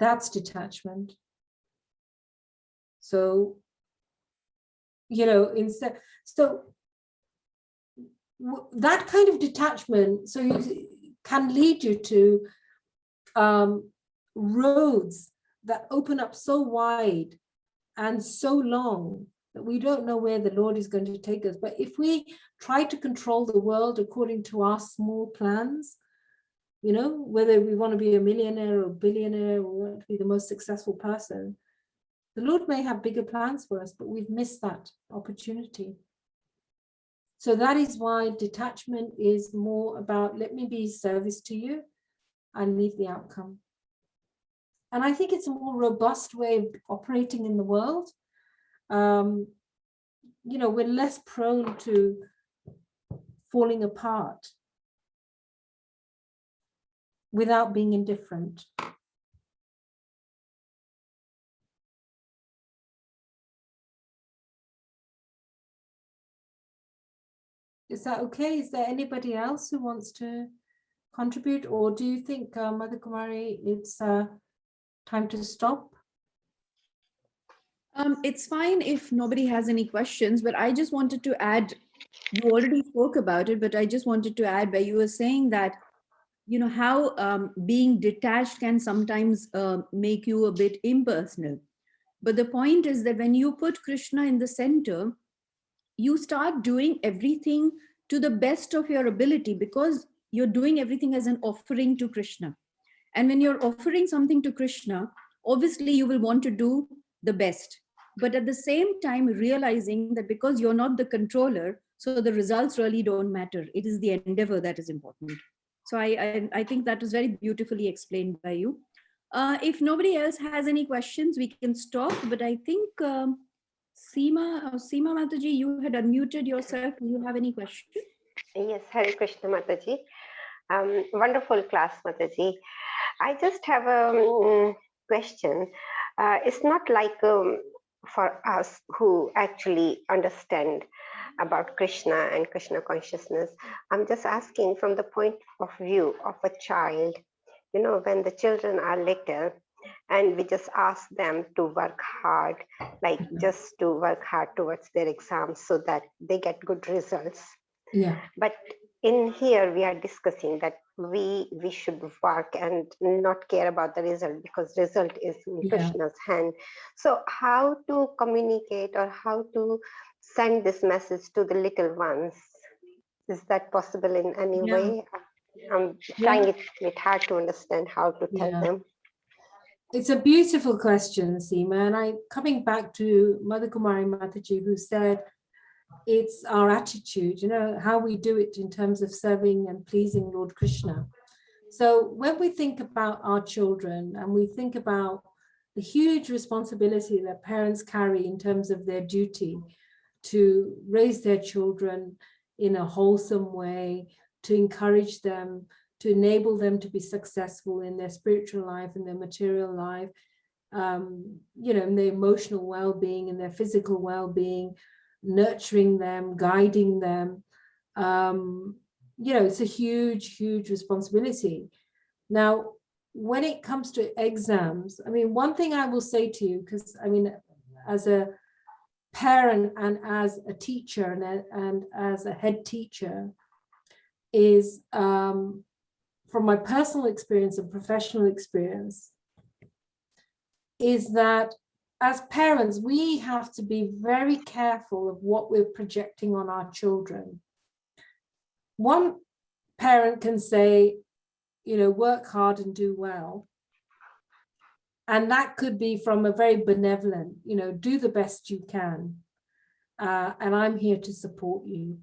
That's detachment. So, you know, instead, so that kind of detachment, so you can lead you to roads that open up so wide and so long that we don't know where the Lord is going to take us. But if we try to control the world according to our small plans, you know, whether we want to be a millionaire or a billionaire or want to be the most successful person, the Lord may have bigger plans for us, but we've missed that opportunity. So that is why detachment is more about, let me be service to you and leave the outcome. And I think it's a more robust way of operating in the world. You know, we're less prone to falling apart without being indifferent. Is that okay? Is there anybody else who wants to contribute, or do you think, Mother Kumari, it's time to stop? It's fine if nobody has any questions, but I just wanted to add, you already spoke about it, but I just wanted to add where you were saying that, you know, how being detached can sometimes make you a bit impersonal. But the point is that when you put Krishna in the center, you start doing everything to the best of your ability, because you're doing everything as an offering to Krishna. And when you're offering something to Krishna, obviously you will want to do the best. But at the same time, realizing that because you're not the controller, so the results really don't matter. It is the endeavor that is important. So I think that was very beautifully explained by you. If nobody else has any questions, we can stop. But I think Seema Mataji, you had unmuted yourself. Do you have any questions? Yes, Hare Krishna Mataji. Wonderful class, Mataji. I just have a question. It's not like for us who actually understand about Krishna and Krishna consciousness. I'm just asking from the point of view of a child. You know, when the children are little and we just ask them to work hard, like just to work hard towards their exams so that they get good results. Yeah. But in here we are discussing that we should work and not care about the result, because result is in Krishna's hand. So how to communicate or how to send this message to the little ones? Is that possible in any way? I'm trying it hard to understand how to tell them. It's a beautiful question, Seema. And coming back to Mother Kumari Mataji, who said, it's our attitude, you know, how we do it in terms of serving and pleasing Lord Krishna. So when we think about our children and we think about the huge responsibility that parents carry in terms of their duty to raise their children in a wholesome way, to encourage them, to enable them to be successful in their spiritual life, in their material life, you know, in their emotional well-being, in their physical well-being, nurturing them, guiding them. You know, it's a huge, huge responsibility. Now, when it comes to exams, I mean, one thing I will say to you, because I mean, as a parent and as a teacher and as a head teacher, is from my personal experience and professional experience, is that as parents, we have to be very careful of what we're projecting on our children. One parent can say, you know, work hard and do well. And that could be from a very benevolent, you know, do the best you can. And I'm here to support you.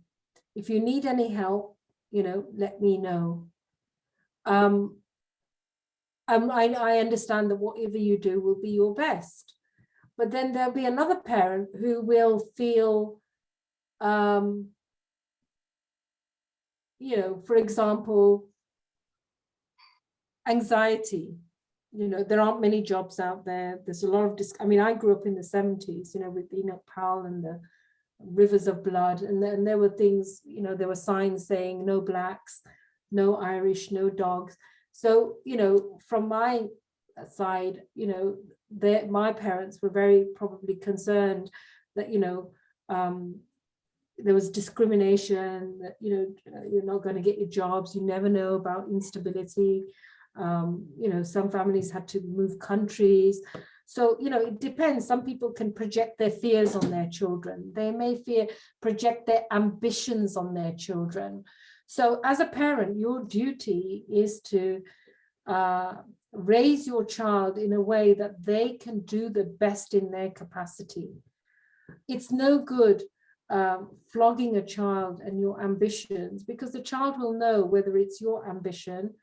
If you need any help, you know, let me know. I understand that whatever you do will be your best. But then there'll be another parent who will feel, you know, for example, anxiety. You know, there aren't many jobs out there. There's a lot of, I mean, I grew up in the 70s, you know, with Enoch Powell and the Rivers of Blood. And there were things, you know, there were signs saying no blacks, no Irish, no dogs. So, you know, from my side, you know, my parents were very probably concerned that, you know, there was discrimination, that, you know, you're not going to get your jobs. You never know about instability. You know, some families had to move countries. So, you know, it depends. Some people can project their fears on their children. They may project their ambitions on their children. So as a parent, your duty is to raise your child in a way that they can do the best in their capacity. It's no good flogging a child and your ambitions, because the child will know whether it's your ambition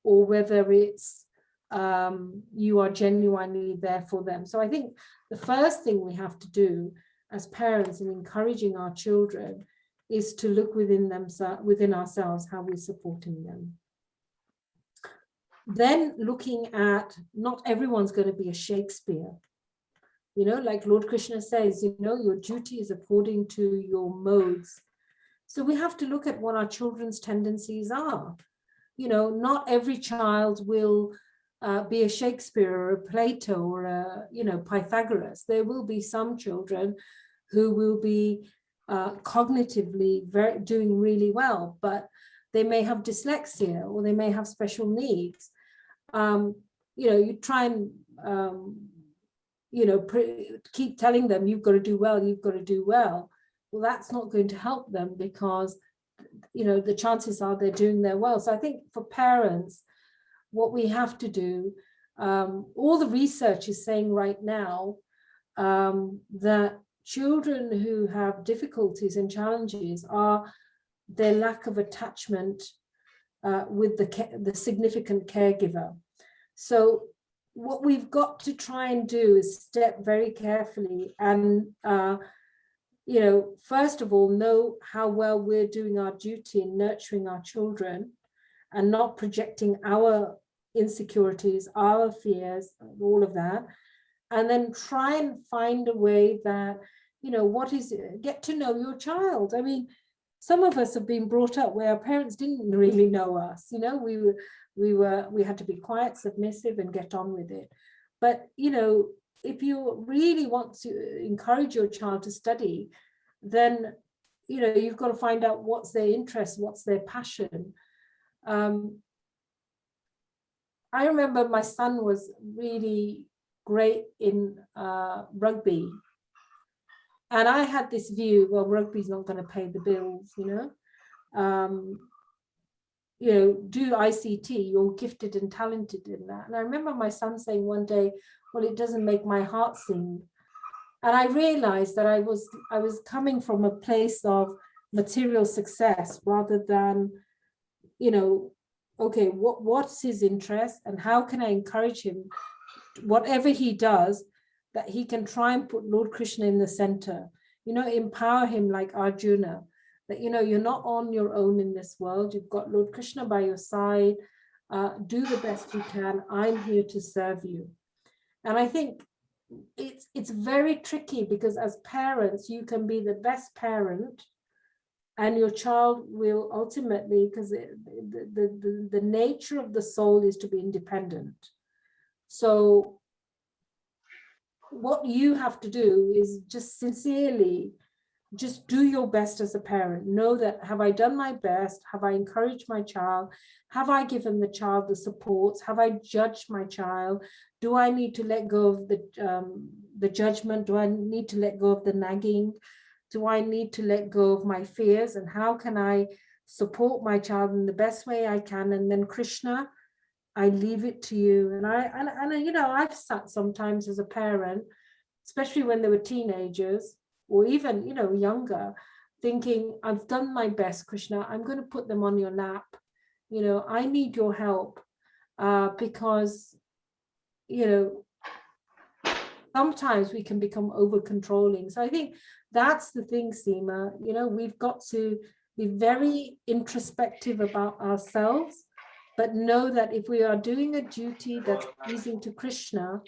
or whether it's you are genuinely there for them. So I think the first thing we have to do as parents in encouraging our children is to look within ourselves how we're supporting them. Then looking at, not everyone's going to be a Shakespeare. You know, like Lord Krishna says, you know, your duty is according to your modes. So we have to look at what our children's tendencies are. You know, not every child will be a Shakespeare or a Plato or a, you know, Pythagoras. There will be some children who will be cognitively doing really well, but they may have dyslexia or they may have special needs. You know, you try and, you know, keep telling them you've got to do well, you've got to do well. Well, that's not going to help them, because, you know, the chances are they're doing their well. So I think for parents, what we have to do, all the research is saying right now that children who have difficulties and challenges are their lack of attachment with the significant caregiver. So what we've got to try and do is step very carefully and, you know, first of all, know how well we're doing our duty in nurturing our children and not projecting our insecurities, our fears, all of that. And then try and find a way that, you know, get to know your child. I mean, some of us have been brought up where our parents didn't really know us. You know, we had to be quiet, submissive, and get on with it. But, you know, if you really want to encourage your child to study, then, you know, you've got to find out what's their interest, what's their passion. I remember my son was really great in rugby. And I had this view, well, rugby's not going to pay the bills, you know. You know, do ICT, you're gifted and talented in that. And I remember my son saying one day, well, it doesn't make my heart sing. And I realized that I was coming from a place of material success rather than, you know, okay, what's his interest and how can I encourage him whatever he does, that he can try and put Lord Krishna in the center, empower him like Arjuna, that, you're not on your own in this world. You've got Lord Krishna by your side. Do the best you can. I'm here to serve you. And I think it's very tricky, because as parents, you can be the best parent, and your child will ultimately, because the nature of the soul is to be independent. So what you have to do is just sincerely just do your best as a parent. Know that, have I done my best? Have I encouraged my child? Have I given the child the supports? Have I judged my child? Do I need to let go of the judgment? Do I need to let go of the nagging? Do I need to let go of my fears? And how can I support my child in the best way I can? And then Krishna, I leave it to you. And I've sat sometimes as a parent, especially when they were teenagers, or even, younger, thinking, I've done my best, Krishna, I'm going to put them on your lap. I need your help, because, sometimes we can become over controlling. So I think that's the thing, Seema, we've got to be very introspective about ourselves, but know that if we are doing a duty that's pleasing to Krishna,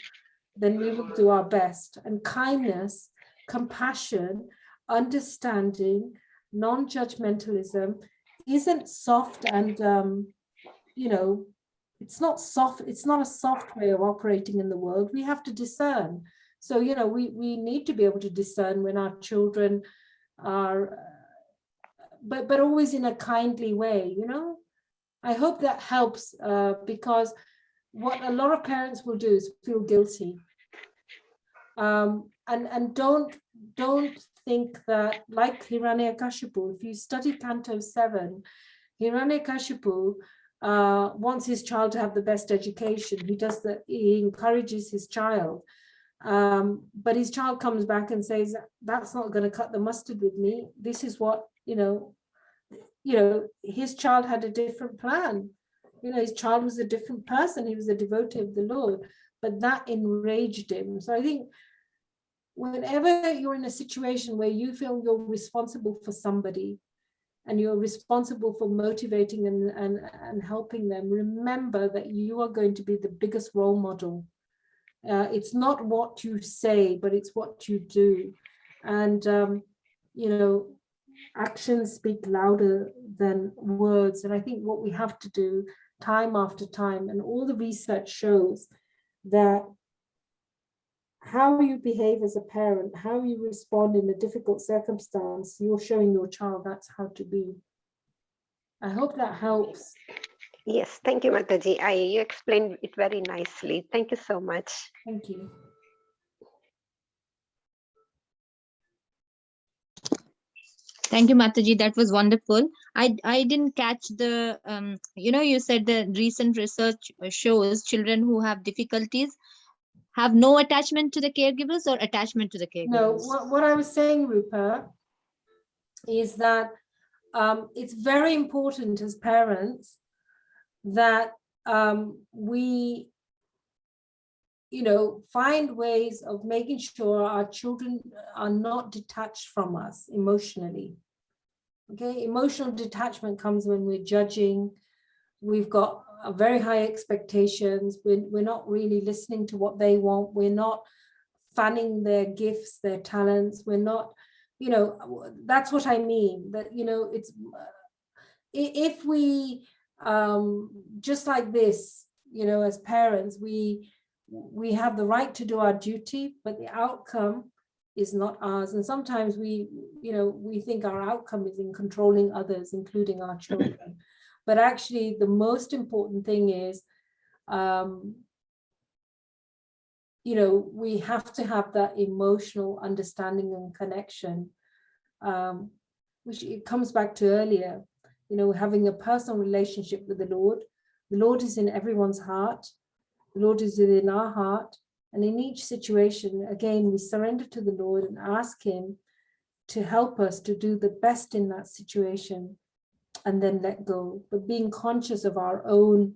then we will do our best. And kindness, compassion, understanding, non-judgmentalism isn't soft and, it's not soft. It's not a soft way of operating in the world. We have to discern. So, we need to be able to discern when our children are, but always in a kindly way, I hope that helps, because what a lot of parents will do is feel guilty. And don't think that, like Hiranyakashipu, if you study Canto 7, Hiranyakashipu wants his child to have the best education. He does that. He encourages his child, but his child comes back and says, "That's not going to cut the mustard with me. This is what his child had a different plan. His child was a different person. He was a devotee of the Lord, but that enraged him." So I think whenever you're in a situation where you feel you're responsible for somebody, and you're responsible for motivating and helping them, remember that you are going to be the biggest role model. It's not what you say, but it's what you do. And, actions speak louder than words. And I think what we have to do time after time, and all the research shows that how you behave as a parent, how you respond in a difficult circumstance, you're showing your child that's how to be. I hope that helps. Yes, thank you, Mataji. You explained it very nicely. Thank you so much. Thank you. Thank you, Mataji. That was wonderful. I didn't catch the, you said the recent research shows children who have difficulties have no attachment to the caregivers or attachment to the caregivers. No, what I was saying, Rupa, is that it's very important as parents that we, find ways of making sure our children are not detached from us emotionally. Okay, emotional detachment comes when we're judging. We've got very high expectations. We're not really listening to what they want. We're not fanning their gifts, their talents. We're not, that's what I mean. That, it's, if we, just like this, as parents, we have the right to do our duty, but the outcome is not ours. And sometimes we think our outcome is in controlling others, including our children. But actually, the most important thing is, we have to have that emotional understanding and connection, which it comes back to earlier, having a personal relationship with the Lord. The Lord is in everyone's heart. The Lord is within our heart. And in each situation, again, we surrender to the Lord and ask him to help us to do the best in that situation, and then let go. But being conscious of our own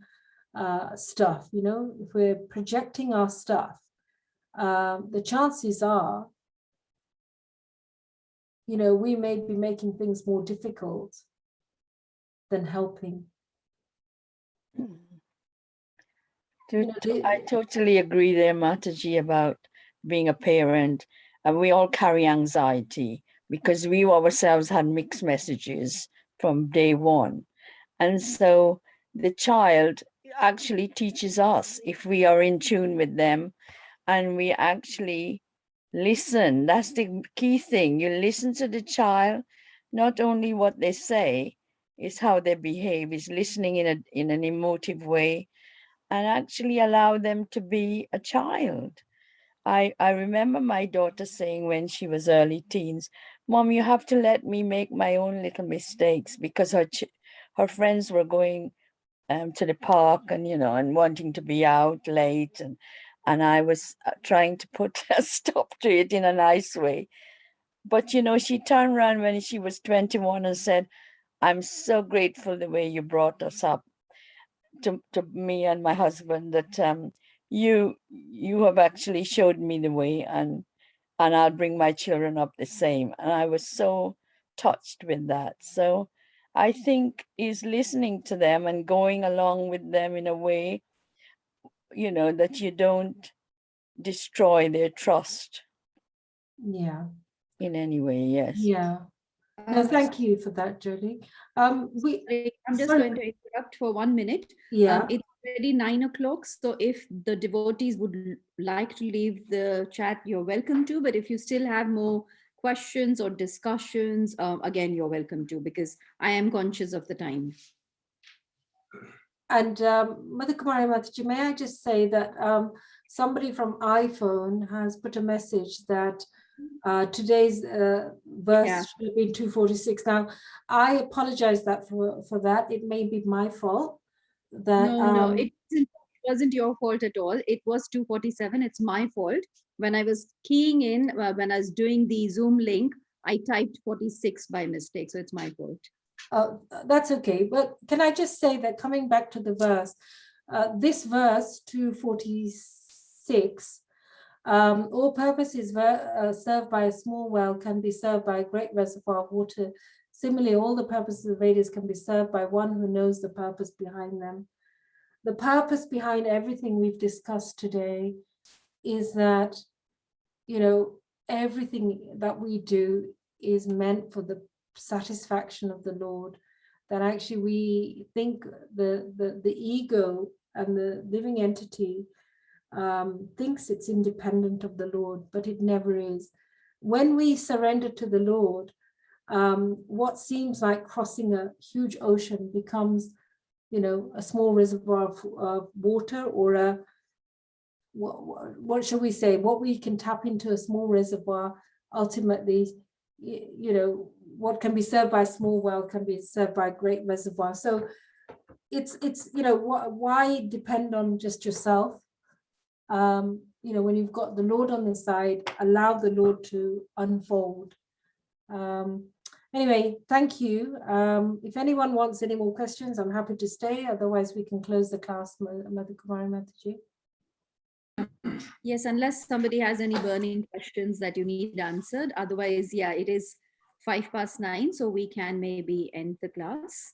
stuff, you know, if we're projecting our stuff, the chances are, you know, we may be making things more difficult than helping. You know, I totally agree there, Mataji, about being a parent. And we all carry anxiety because we ourselves had mixed messages from day one. And so the child actually teaches us if we are in tune with them and we actually listen. That's the key thing. You listen to the child, not only what they say, is how they behave, is listening in an emotive way, and actually allow them to be a child. I remember my daughter saying when she was early teens, Mom, you have to let me make my own little mistakes, because her friends were going to the park and, you know, and wanting to be out late. And I was trying to put a stop to it in a nice way. But, you know, she turned around when she was 21 and said, I'm so grateful the way you brought us up, to me and my husband, that you have actually showed me the way, and I'll bring my children up the same. And I was so touched with that. So I think is listening to them and going along with them in a way, you know, that you don't destroy their trust. Yeah. In any way, yes. Yeah. No, thank you for that, Jolie. I'm just going to interrupt for 1 minute. Yeah. It's already 9 o'clock. So if the devotees would like to leave the chat, you're welcome to. But if you still have more questions or discussions, again, you're welcome to, because I am conscious of the time. And Mother Kumari Mataji, may I just say that somebody from iPhone has put a message that today's verse should have been 246. Now, I apologize for that. It may be my fault. That No, it wasn't your fault at all. It was 247. It's my fault. When I was keying in, when I was doing the Zoom link, I typed 46 by mistake. So it's my fault. That's okay. But can I just say that coming back to the verse, this verse 246, all purposes served by a small well can be served by a great reservoir of water. Similarly, all the purposes of Vedas can be served by one who knows the purpose behind them. The purpose behind everything we've discussed today is that, you know, everything that we do is meant for the satisfaction of the Lord. That actually we think the ego and the living entity thinks it's independent of the Lord, but it never is. When we surrender to the Lord, what seems like crossing a huge ocean becomes, you know, a small reservoir of water, or a, what shall we say, what we can tap into a small reservoir. Ultimately, you know, what can be served by a small well can be served by a great reservoir. So it's you know, why depend on just yourself? You know, when you've got the Lord on the side, allow the Lord to unfold. Anyway, thank you. If anyone wants any more questions, I'm happy to stay. Otherwise, we can close the class, Mother Kumari Mataji. Yes, unless somebody has any burning questions that you need answered. Otherwise, yeah, it is 9:05, so we can maybe end the class.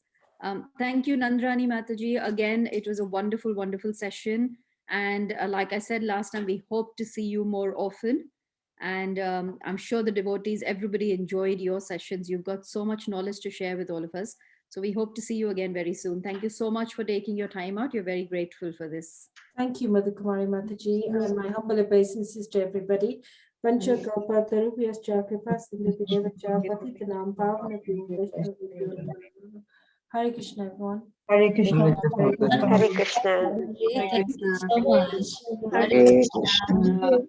Thank you, Nandrane Mataji. Again, it was a wonderful, wonderful session. And like I said last time, we hope to see you more often. And I'm sure the devotees, everybody enjoyed your sessions. You've got so much knowledge to share with all of us. So we hope to see you again very soon. Thank you so much for taking your time out. You're very grateful for this. Thank you, Mother Kumari Mataji, and my humble obeisances to everybody. Vancha Kalpataru Vyascha Sindhu Pati Tanam Pavana Hare Krishna, everyone. Hare Krishna. Hare Krishna. Thank you so much. Hare Krishna.